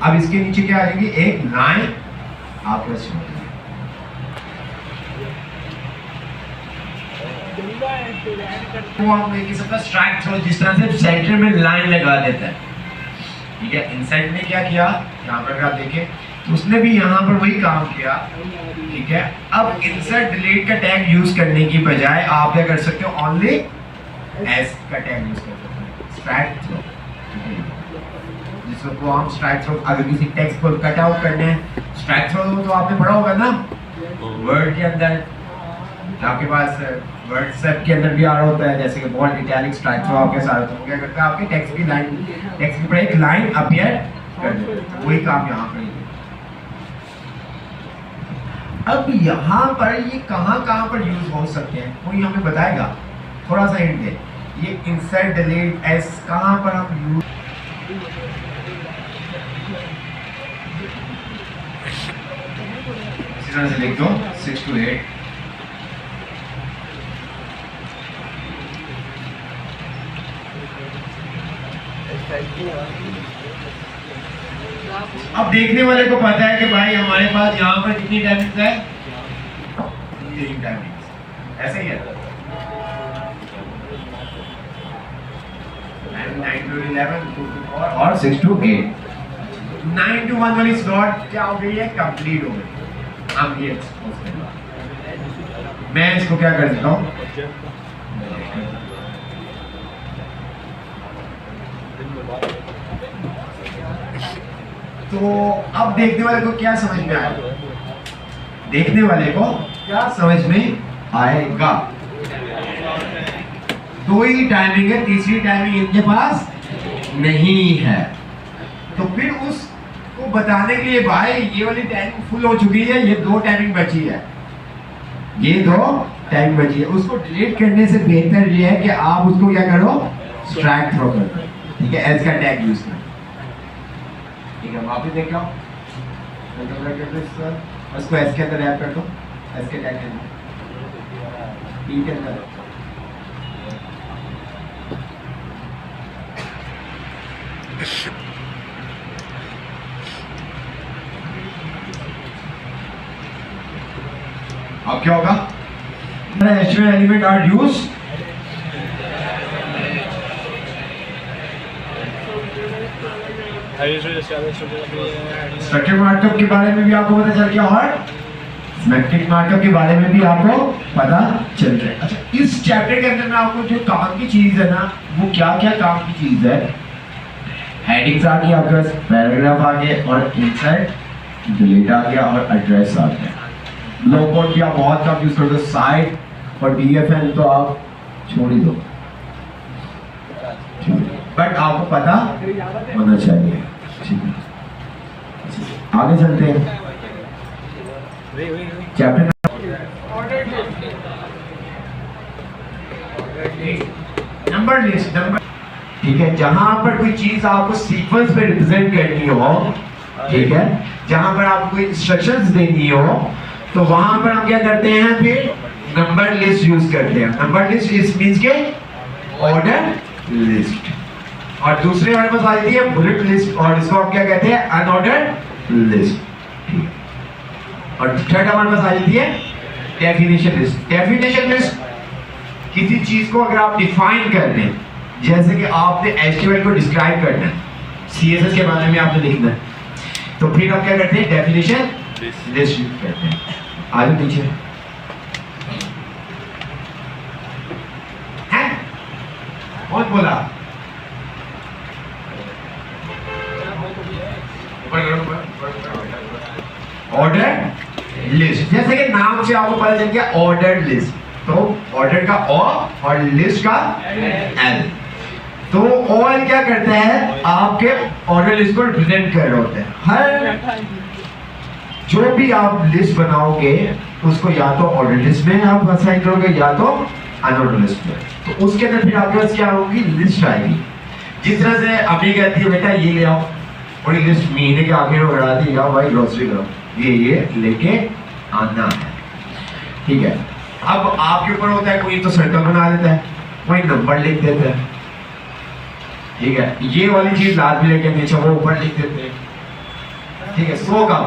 अब इसके नीचे क्या आ जाएगी, एक लाइन आपके वो हम एक किस्म का स्ट्राइक थ्रो जिस तरह से सेंटर में लाइन लगा देता है, ठीक है। इनसाइड ने क्या किया, यहाँ पर आप देखें तो उसने भी यहाँ पर वही काम किया, ठीक है। अब इंसर्ट डिलीट का टैग यूज करने की बजाय आप क्या कर सकते हो, ओनली एस का टैग यूज कर सकते हो, स्ट्राइक थ्रो, जिसको हम स्ट्राइक थ्रो, अगर किसी टेक्स्ट को कट आउट करने हैं, स्ट्राइक थ्रो तो आपने पढ़ा होगा ना वर्ड के अंदर, आपके पास व्हाट्सएप के अंदर भी आ रहा होता है, जैसे कि बोल्ड इटैलिक स्ट्राइक थ्रो आपके साथ, तो क्या करता है आपके टेक्स्ट की लाइन, टेक्स्ट के ऊपर एक लाइन अपीयर कर देता है, वही काम यहाँ पर। अब यहाँ पर ये कहाँ पर यूज हो सकते हैं, कोई हमें बताएगा, थोड़ा सा हिंट दे, ये इंसर्ट डिलीट एस कहाँ पर हम यूज, इसी तरह से लिख दो 6 to 8। अब देखने वाले को पता है कि भाई हमारे पास यहाँ पर कितनी टाइमिंग्स है, 3 टाइमिंग्स, ऐसे ही है 9 to 11, 2 to 4 और 6 to 8। 9 to 1 वाली स्लॉट क्या हो गई है, कंप्लीट हो गई। हम ये मैं इसको क्या कर देता हूँ, तो अब देखने वाले को क्या समझ में आएगा, देखने वाले को क्या समझ में आएगा, 2 ही टाइमिंग है, तीसरी टाइमिंग इनके पास नहीं है। तो फिर उसको बताने के लिए भाई ये वाली टाइमिंग फुल हो चुकी है, ये 2 टाइमिंग बची है, ये 2 टाइमिंग बची है, उसको डिलीट करने से बेहतर ये है कि आप उसको क्या करो, स्ट्राइक थ्रो कर दो, ठीक है, एस का टैग यूज करो, ठीक है। वापस देख लो, उसको एस के अंदर ऐड कर दो, एस के टैग के अंदर, ई के अंदर, अब क्या होगा, HTML element are used structure markup के बारे में भी आपको पता चल गया और सिमेट्रिक मार्कअप के बारे में भी आपको पता चल गया। अच्छा, इस चैप्टर के अंदर में आपको जो काम की चीज है ना, वो क्या क्या काम की चीज है, हेडिंग्स आ गई आपके पास, पैराग्राफ आ गए और इंसर्ट डिलीट आ गया और एड्रेस आ गया। लो कोड भी आप बहुत कम यूज करते हो, साइट और DFL तो आप छोड़ ही दो, बट आपको पता होना चाहिए, ठीक है। आगे चलते हैं चैप्टर नंबर लिस्ट, नंबर ठीक है, जहां पर कोई चीज आपको सीक्वेंस में रिप्रेजेंट करनी हो, ठीक है, जहां पर आपको कोई इंस्ट्रक्शंस देनी हो, तो वहां पर हम क्या करते हैं, फिर नंबर लिस्ट यूज करते हैं। नंबर लिस्ट इस मींस के ऑर्डर लिस्ट, और दूसरे हमारे पास आ जाती है बुलेट लिस्ट, और इसको हम क्या कहते हैं, अनऑर्डर्ड लिस्ट। और थर्ड हमारे पास आ जाती है डेफिनेशन लिस्ट। डेफिनेशन लिस्ट किसी चीज को अगर आप डिफाइन कर रहे हैं, जैसे कि आपने HTML को डिस्क्राइब करना है, CSS के बारे में आपने लिखना है, तो फिर हम क्या करते हैं, डेफिनेशन लिस्ट यूज करते हैं। आगे पीछे है कौन बोला, ऑर्डर लिस्ट, जैसे कि नाम से आपको पता चल गया ऑर्डर लिस्ट, तो ऑर्डर का O और लिस्ट का L। तो OL क्या करता है, आपके ऑर्डर लिस्ट को रिप्रेजेंट कर रहे होते हैं। हर जो भी आप लिस्ट बनाओगे उसको या तो ऑर्डर लिस्ट में आप असाइन करोगे या तो अनऑर्डर लिस्ट में, तो उसके अंदर फिर आपके पास क्या होगी, लिस्ट आएगी। जिस तरह से अभी कहती है बेटा ये ले आओ, और लिस्ट महीने के आखिर में बढ़ा दी, या भाई ग्रोसरी करो, ये लेके आना है, ठीक है। अब आपके ऊपर होता है, कोई तो सर्कल बना देता है, कोई नंबर लिख देता है, ठीक है, ये वाली चीज लास्ट में लेके नीचे वो ऊपर लिख देते हैं, ठीक है, 100 का।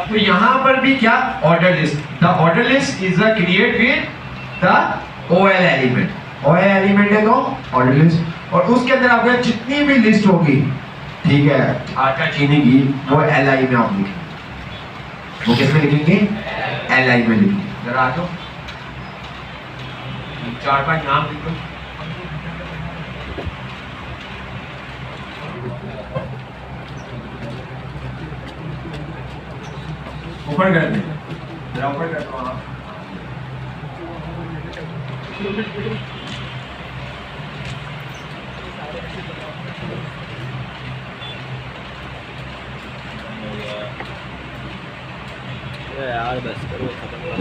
तो यहाँ पर भी क्या, order list, the order list is a create with the OL element. OL element है तो ऑर्डर लिस्ट, और उसके अंदर आपके जितनी भी लिस्ट होगी, ठीक है, आटा चीनी की, वो LI में आप लिखेंगे। वो किस में लिखेंगे, LI में लिखेंगे। जरा आ जाओ, 4-5 नाम लिख दो। ऊपर कर दे, जरा ऊपर कर दो आप। यार बस करो, खत्म करो,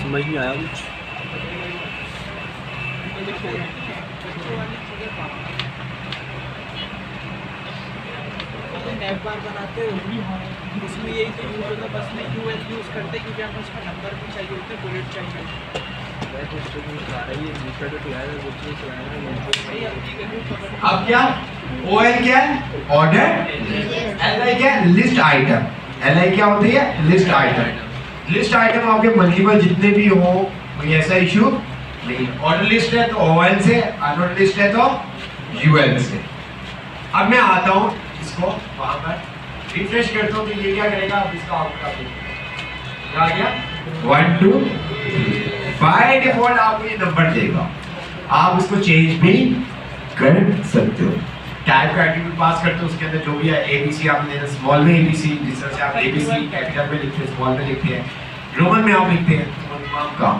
समझ नहीं आया कुछ। नैप बार बनाते हो उसमें यही तो यूज होता है, बस में UL यूज करते हैं क्योंकि हमें उसका नंबर भी चाहिए होता है, बुलेट चाहिए। मैं कुछ तो नहीं खा रही है, दूसरा तो क्या है, कुछ नहीं सुना है। अब क्या, OL क्या है, ऑर्डर, LI क्या है, लिस्ट आइटम। LI क्या होती है, लिस्ट आइटम। लिस्ट आइटम आपके मल्टीपल जितने भी हो, कोई ऐसा इशू नहीं। ऑर्डर लिस्ट है तो OL से, अनऑर्डर लिस्ट है तो UL से। अब मैं आता हूँ इसको वहां पर रिफ्रेश करता हूँ, तो ये क्या करेगा, अब इसका आउटपुट आ गया 1 2 3। बाय डिफॉल्ट आपको ये नंबर देगा, आप इसको चेंज भी कर सकते हो। टाइप का एट्रीब्यूट पास करते हो, उसके अंदर जो भी है ABC आपने देना, स्मॉल में ABC, जिस तरह से आप ABC कैपिटल में लिखते हैं, स्मॉल में लिखते हैं, रोमन में आप लिखते हैं, तमाम का।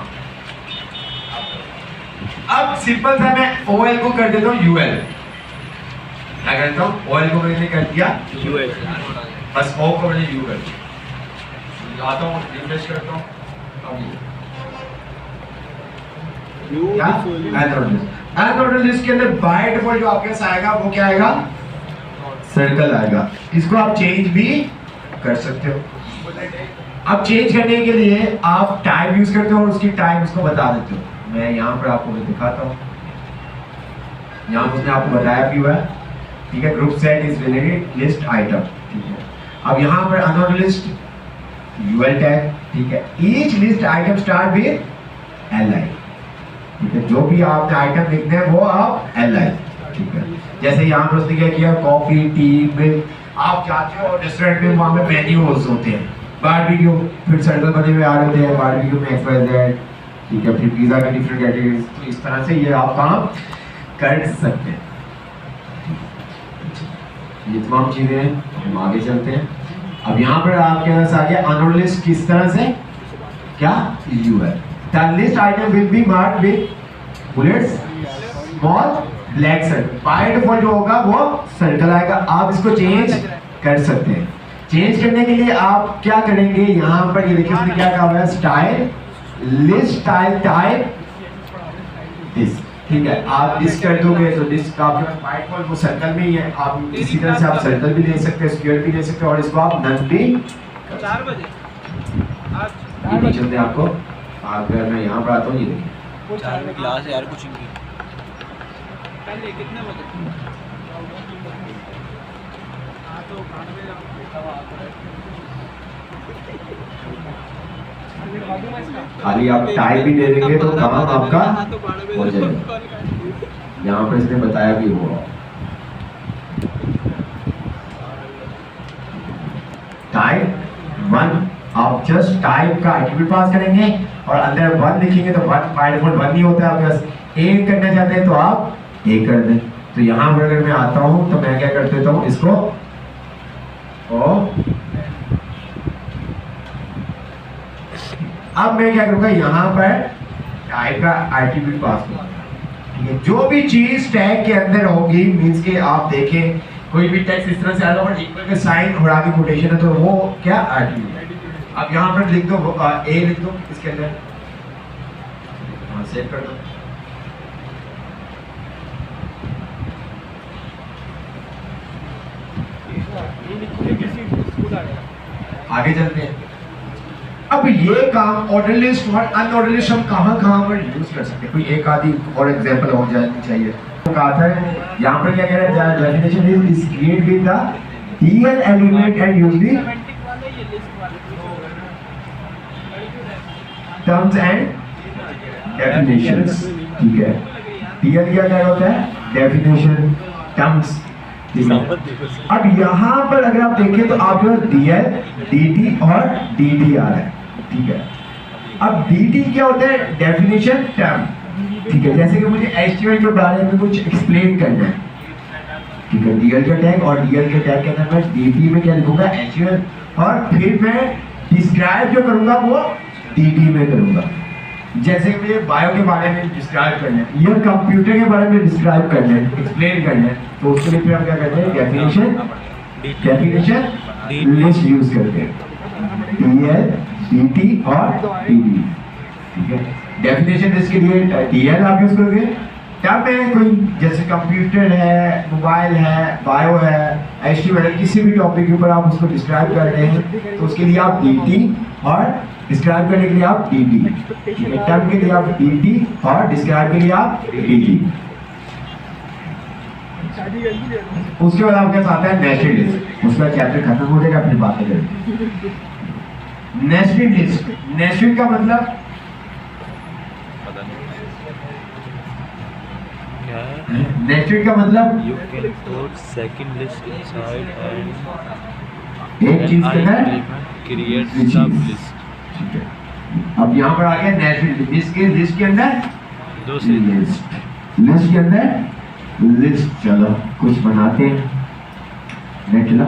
अब सिंपल सा मैं OL को कर देता हूँ UL। क्या करता हूँ, OL को मैंने कर दिया UL, बस O को मैंने U कर दिया। आता हूँ, रिफ्रेश करता हूँ, अनऑर्डर लिस्ट के अंदर बाय डिफॉल्ट जो आपके पास आएगा वो क्या आएगा, सर्कल आएगा। इसको आप चेंज भी कर सकते हो। अब चेंज करने के लिए आप टाइप यूज करते हो और उसकी टाइप उसको बता देते हो। मैं यहाँ पर आपको दिखाता हूँ, यहाँ उसने आपको बताया भी हुआ है, ठीक है, group set is related list item, ठीक है। अब यहाँ पर अनऑर्डर लिस्ट UL टैग, ठीक है, each list item start with LI, ठीक है, जो भी आपने आइटम लिखने हैं वो आप LI, ठीक है। जैसे यहाँ पर उसने क्या किया, कॉफी, टी, मिल्क, आप जाते हो रेस्टोरेंट में, वहाँ पे मेन्यूज होते हैं, बारबेक्यू, फिर सर्कल बने हुए आ रहे होते हैं, बारबेक्यू में XYZ, ठीक है, फिर पिज़्ज़ा की डिफरेंट कैटेगरीज। तो इस तरह से ये आप काम कर सकते हैं। ये तमाम चीजें हैं, हम आगे चलते हैं। अब यहाँ पर आपके पास आ गया अनऑर्डर लिस्ट, किस तरह से, क्या, UL। The list item will be marked with bullets, small black circle। By default जो होगा वो सर्कल आएगा। आप इसको चेंज कर सकते हैं। चेंज करने के लिए आप क्या करेंगे, यहाँ पर ये देखिए उसने क्या कहा हुआ है, style list style type this, ठीक है, आप डिस्क कर दोगे तो डिस्क का आपके पास वाइट बॉल वो सर्कल में ही है, आप इसी तरह से आप सर्कल भी ले सकते हैं, स्क्वायर भी ले सकते हैं, और इसको आप नन भी 4 बजे आज ये नहीं चलते आपको। अगर मैं यहाँ पर आता हूँ, ये देखिए वो 4 बजे क्लास है यार कोचिंग की। पहले कितने बजे? हाँ तो 8 बजे खाली आप टाइप भी दे देंगे तो काम आपका हो जाएगा। यहाँ पर इसने बताया भी होगा टाइप 1, आप जस्ट टाइप का एट्रीब्यूट पास करेंगे और अंदर 1 लिखेंगे तो 1 बाय डिफॉल्ट 1 नहीं होता है, आप बस 1 करना चाहते हैं तो आप 1 कर दें। तो यहाँ पर अगर मैं आता हूँ तो मैं क्या कर देता हूँ इसको, अब मैं क्या करूंगा यहाँ पर टाइप का एट्रीब्यूट पास करूंगा। ठीक है, जो भी चीज टैग के अंदर होगी, मींस के आप देखें कोई भी टेक्स्ट इस तरह से आएगा और इक्वल का साइन और आगे कोटेशन है तो वो क्या एट्रीब्यूट है। अब यहाँ पर लिख दो ए लिख दो इसके अंदर, हाँ सेव कर दो। आगे चलते हैं। अब ये काम ऑर्डर लिस्ट और अनऑर्डर लिस्ट हम कहाँ पर यूज कर सकते हैं, कोई एक आदि और एग्जांपल हो जानी चाहिए। तो कहा था यहाँ पर क्या कह रहा है, definition is create with the DL element and use the terms and definitions. ठीक है, DL क्या होता है, डेफिनेशन, टर्म्स। अब यहाँ पर अगर आप देखें तो आप DL, DT और DD आ रहा है। ठीक है, अब DT क्या होता है, डेफिनेशन टर्म। ठीक है, जैसे कि मुझे HTML के बारे में कुछ एक्सप्लेन करना है। ठीक है, DL का टैग और DL के टैग के अंदर मैं DT में क्या लिखूंगा, HTML, और फिर मैं डिस्क्राइब जो करूंगा वो DT में करूंगा। जैसे कि मुझे बायो के बारे में डिस्क्राइब करना है या कंप्यूटर के बारे में डिस्क्राइब करना है, एक्सप्लेन करना है, तो उसके लिए फिर हम क्या करते हैं, डेफिनेशन लिस्ट यूज करते हैं, DL, DT और DD। ठीक है, डेफिनेशन लिस्ट के लिए DL आप यूज करोगे। तब में कोई जैसे कंप्यूटर है, मोबाइल है, बायो है, HTML है, किसी भी टॉपिक के ऊपर आप उसको डिस्क्राइब कर रहे हैं तो उसके लिए आप DT और डिस्क्राइब करने के लिए आप DD। ठीक है, टर्म के लिए आप DT और डिस्क्राइब के लिए आप DD। उसके बाद आपके साथ है नेस्टेड लिस्ट, उसका चैप्टर खत्म हो जाएगा, फिर बातें करेंगे। नेस्टेड लिस्ट, नेस्टेड का मतलब नेस्टेड का मतलब You can put second list inside and एक चीज के अंदर create दूसरी sub चीज। list. ठीक है, अब यहाँ पर आ गया नेस्टेड लिस्ट के, लिस्ट के अंदर दूसरी लिस्ट, लिस्ट के अंदर लिस्ट। चलो कुछ बनाते हैं, नेट चला।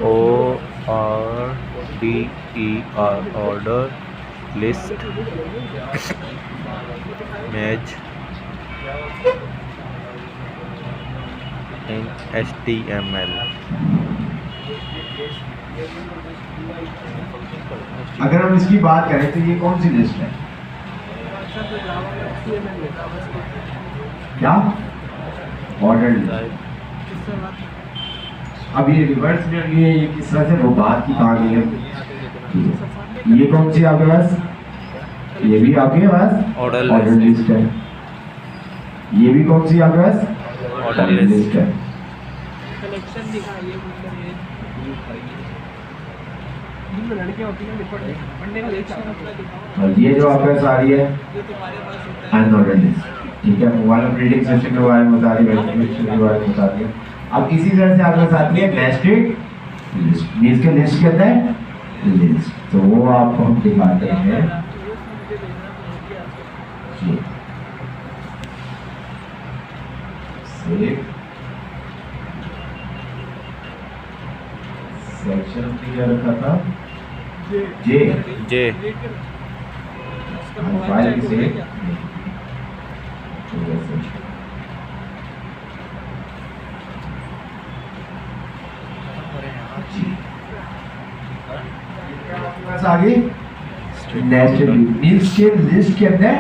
ORDER order list match in HTML. अगर हम इसकी बात करें तो ये कौन सी लिस्ट है, क्या ऑर्डर लिस्ट। अब ये रिवर्स में ये किस तरह से वो बात की कहानी है। ये कौन सी आपके पास, ये भी आपके पास ऑर्डर लिस्ट है। ये भी कौन सी आपके पास ऑर्डर लिस्ट है। कलेक्शन दिखाइए, लड़कियां होती हैं पढ़ने का लेक्चर, और ये जो आपके पास आ रही है जो तुम्हारे पास होता है अनऑर्डर लिस्ट। ठीक है, मोबाइल ऑपरेटिंग सिस्टम के बारे में बता रही है, के बारे में बता रही है। अब इसी तरह से आपके साथ है नेस्टेड लिस्ट, मींस के लिस्ट के अंदर लिस्ट, तो वो आपको हम दिखाते हैं। सेक्शन क्या रखा था, जे J फाइल से तो वैसे जी बस आगे नेस्टेड मीन्स के लिस्ट के अंदर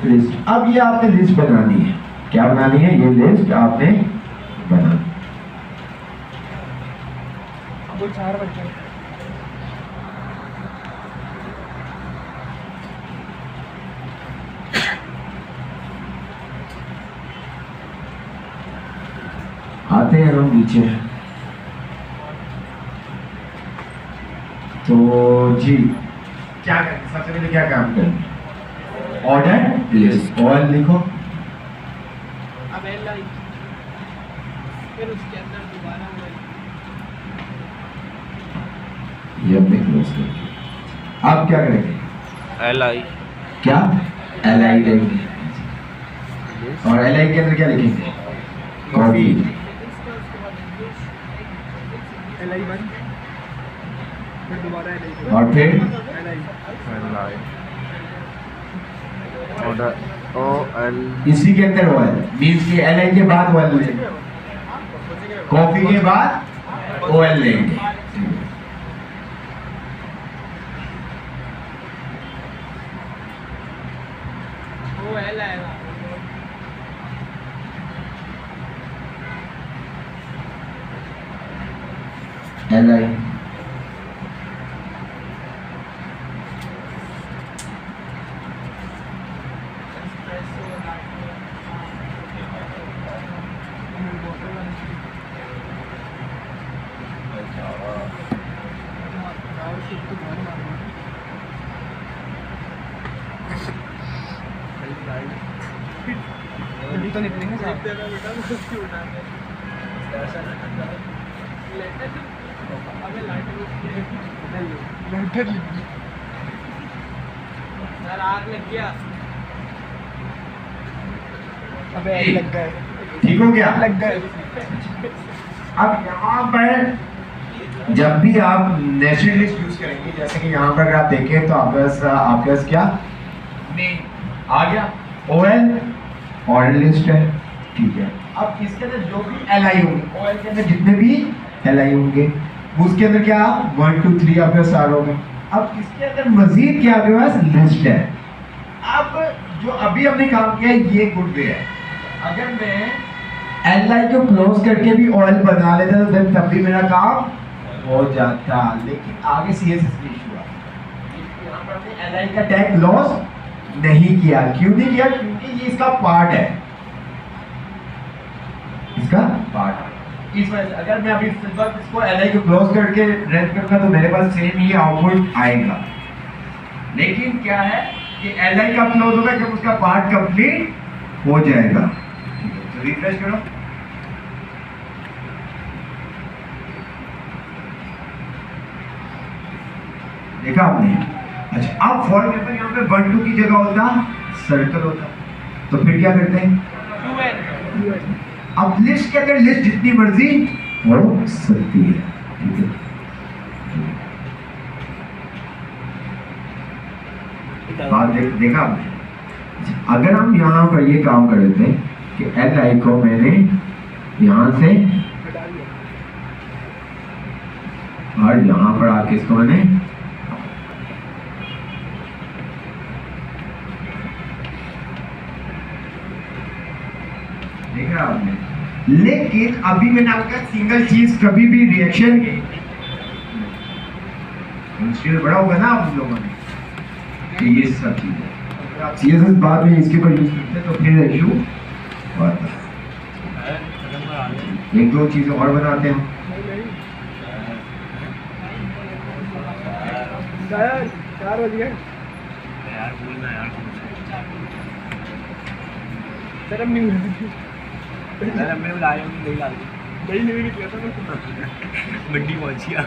लिस्ट। अब ये आपने लिस्ट बनानी है। क्या बनानी है? ये लिस्ट आपने बनानी। वो 4 बच्चे आते हैं हम नीचे। तो जी क्या करें? सबसे पहले क्या काम करें? ऑर्डर लिस्ट और लिखो। अब एल आई फिर उसके अंदर दोबारा ये हमने क्लोज कर दिया। अब क्या करेंगे? LI क्या? LI लिखेंगे। और LI के अंदर क्या लिखेंगे? कॉफी। एल आई 1 फिर दोबारा एल आई और फिर एल आई ऑर्डर OL इसी के अंदर OL मीन्स कि LI के बाद OL लेंगे, कॉफी के बाद OL लेंगे। वो एल आएगा LI अभी तो निकलेंगे साहब आग लग गया अबे एल लग गए ठीक हो गया? लग गए अब यहाँ पर जब भी आप नेचुरल लिस्ट यूज करेंगे, जैसे कि यहाँ पर अगर आप देखें तो आपके पास क्या आ गया? OL ऑर्डर लिस्ट है, ठीक है। अब इसके अंदर जो भी LI होंगे, OL के अंदर जितने भी LI होंगे उसके अंदर क्या 1 2 3 आपके पास आ होगा। अब इसके अंदर मजीद क्या आपके पास लिस्ट है। अब जो अभी हमने काम किया ये गुड वे है। अगर मैं LI को क्लोज करके भी OL बना लेता तो तब भी मेरा काम हो जाता, लेकिन आगे CSS में इशू आ गया। यहाँ पर हमने LI का टैग क्लोज नहीं किया। क्यों नहीं किया? क्योंकि ये इसका पार्ट है, इसका पार्ट है। इस वजह से अगर मैं अभी इसको LI को क्लोज करके रन करूंगा तो मेरे पास सेम ही आउटपुट आएगा। लेकिन क्या है कि LI का क्लोज होगा जब उसका पार्ट कंप्लीट हो जाएगा। तो रिफ्रेश करो। देखा आपने? अच्छा, अब फॉर एग्जांपल यहाँ पे 1 2 की जगह होता सर्कल होता, तो फिर क्या करते हैं? अब लिस्ट के अंदर लिस्ट जितनी मर्जी हो सकती है, ठीक है। बात देखा आपने? अगर हम यहाँ पर ये काम कर देते हैं कि LI को मैंने यहाँ से और यहाँ पर आके इसको मैंने देखा आपने। लेकिन अभी मैंने आपका सिंगल चीज कभी भी रिएक्शन बड़ा होगा ना आप लोगों ने, तो ये सब चीजें अगर आप CSS बाद में इसके ऊपर यूज करते हैं तो फिर इशू होता है। एक दो चीजें और बनाते हैं। चार बज गए सर। अब नहीं मैं बुला रहा हूँ, दही नहीं निकला था मंडी पहुँच गया।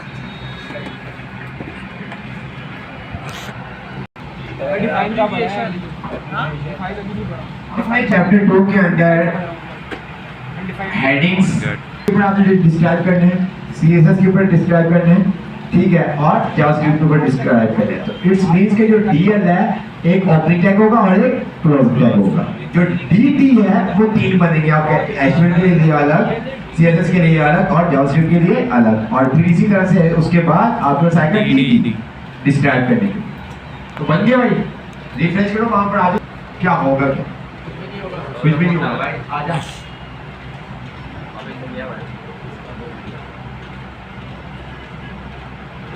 डिफाइन का बड़ा है। डिफाइन चैप्टर 2 के अंदर हेडिंग्स के ऊपर आपने डिस्क्राइब करने हैं, CSS के ऊपर डिस्क्राइब करने हैं, ठीक है, और जावास्क्रिप्ट के ऊपर डिस्क्राइब करने हैं। तो इट्स मींस के जो DL है एक ओपनिंग टैग होगा और एक क्लोजिंग टैग होगा। जो DT है वो 3 बनेंगे आपके, HTML के लिए अलग, CSS के लिए अलग और जावास्क्रिप्ट के लिए अलग, और फिर इसी तरह से उसके बाद आपको आएगा DT डिस्क्राइब करने के लिए। तो बन गया भाई, रिफ्रेश करो वहां पर आ जाओ। क्या होगा, क्या कुछ भी नहीं होगा भाई, आ जा।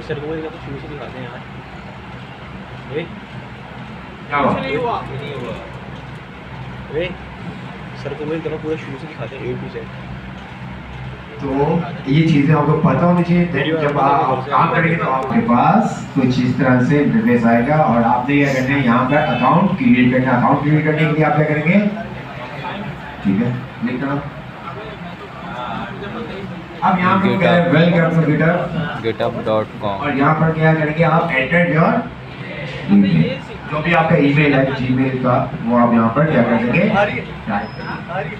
सर को तो शुरू से दिखाते हैं यार। क्या हुआ? नहीं हुआ। सर को वही पूरा शुरू से दिखाते हैं A to Z। तो ये चीजें आपको पता होनी चाहिए। जब आप काम करेंगे तो आपके पास कुछ इस तरह से इंटरफेस आएगा और आपने क्या करना है, यहाँ पर अकाउंट क्रिएट करना है। अकाउंट क्रिएट करने के लिए आप क्या करेंगे, ठीक है, क्लिक करो। अब यहाँ पर क्या है, वेलकम टू github.com और यहाँ पर क्या करेंगे आप, एंटर योर ईमेल, जो भी आपका ईमेल है जीमेल का, वो आप यहाँ पर क्या कर देंगे, टाइप करेंगे।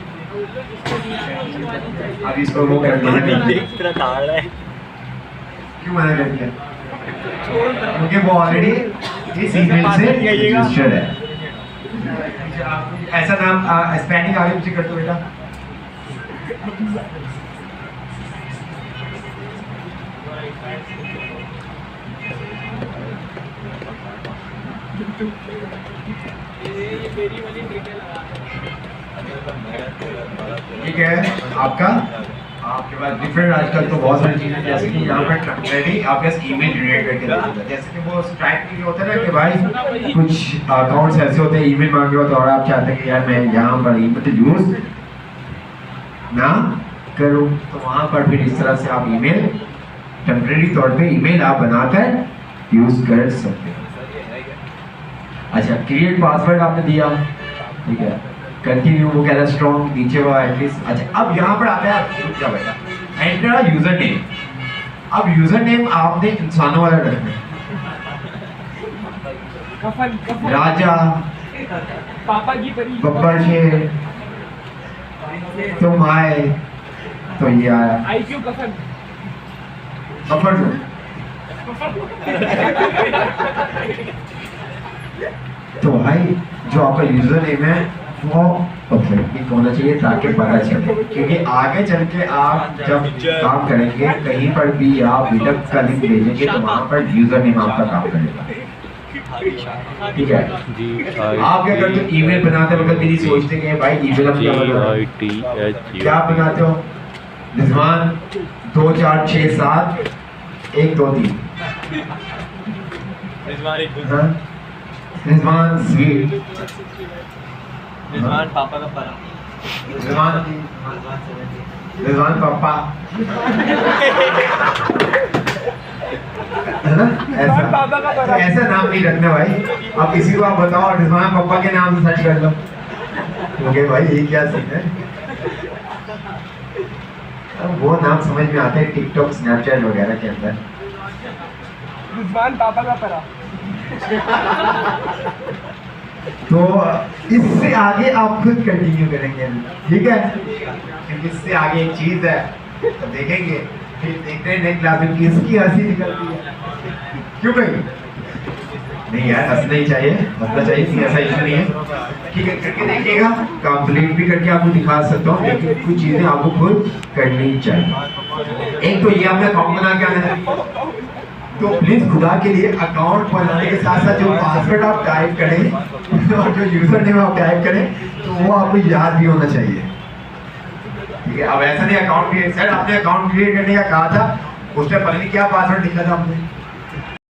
अब इसको वो कर देना, क्यों मना कर दिया, क्योंकि वो ऑलरेडी इस ईमेल से रजिस्टर्ड है। ऐसा नाम स्पेलिंग आगे पीछे कर दो बेटा। ठीक है, आपका आपके पास डिफरेंट आजकल तो बहुत सारी चीजें, जैसे कि यहाँ पर टेम्परेरी आपके ईमेल जनरेट करके दे देता है। जैसे कि वो टाइप के लिए होता है ना कि भाई कुछ अकाउंट्स ऐसे होते हैं ईमेल मांगे होते हैं और आप चाहते हैं कि यार मैं यहाँ पर ईमेल यूज ना करूँ, तो वहाँ पर फिर इस तरह से आप ईमेल टेम्परेरी तौर पे ईमेल आप बनाकर यूज कर सकते हैं। अच्छा, क्रिएट पासवर्ड आपने दिया, ठीक है, कंटिन्यू, वो कह रहा है स्ट्रॉन्ग, नीचे वो एटलीस्ट। अच्छा, अब यहाँ पर आता है, क्या बेटा, एंटर यूजर नेम। अब यूजर नेम आपने इंसानों वाला रखना है, राजा, पापा की परी, बब्बर शेर, तुम आए तो ये आया, IQ कफन। बब्बर जो तो भाई जो आपका यूजर नेम है वो ऑथेंटिक होना चाहिए ताकि पता चले, क्योंकि आगे चल के आप जब काम करेंगे कहीं पर भी आप गिटहब का लिंक भेजेंगे तो वहाँ पर यूजर नेम आपका काम करेगा। ठीक है, आप क्या करते हो, ईमेल बनाते वक्त मेरी सोचते हैं भाई ईमेल हम क्या बनाते हो, रिजवान 2467 123, रिजवान स्वीट, रिजवान पापा का परा, रिजवान पापा है ना, ऐसा नाम नहीं रखना भाई। अब किसी को आप बताओ रिजवान पापा के नाम से सर्च कर लो, ओके भाई ये क्या सीन है। अब वो नाम समझ में आते हैं टिकटॉक स्नैपचैट वगैरह के अंदर। रिजवान पापा का परा। तो इससे आगे आप खुद कंटिन्यू करेंगे, ठीक है, क्योंकि इससे आगे एक चीज है तो देखेंगे, फिर देखते हैं नेक्स्ट क्लास में किसकी हंसी निकलती है। क्यों भाई, नहीं यार हंसना ही चाहिए, हंसना चाहिए, ऐसा इशू नहीं है। ठीक है, करके देखिएगा, कंप्लीट भी करके आपको दिखा सकता हूँ, लेकिन कुछ चीजें आपको खुद करनी चाहिए। एक तो ये आपने अकाउंट बना के आना है, तो प्लीज खुदा के लिए अकाउंट बनाने के साथ साथ जो पासवर्ड आप टाइप करें और जो यूजर नेम आप टाइप करें तो वो आपको याद भी होना चाहिए। ठीक है, अब ऐसा नहीं अकाउंट क्रिएट, सर आपने अकाउंट क्रिएट करने का कहा था, उसमें पता नहीं क्या पासवर्ड लिखा था आपने,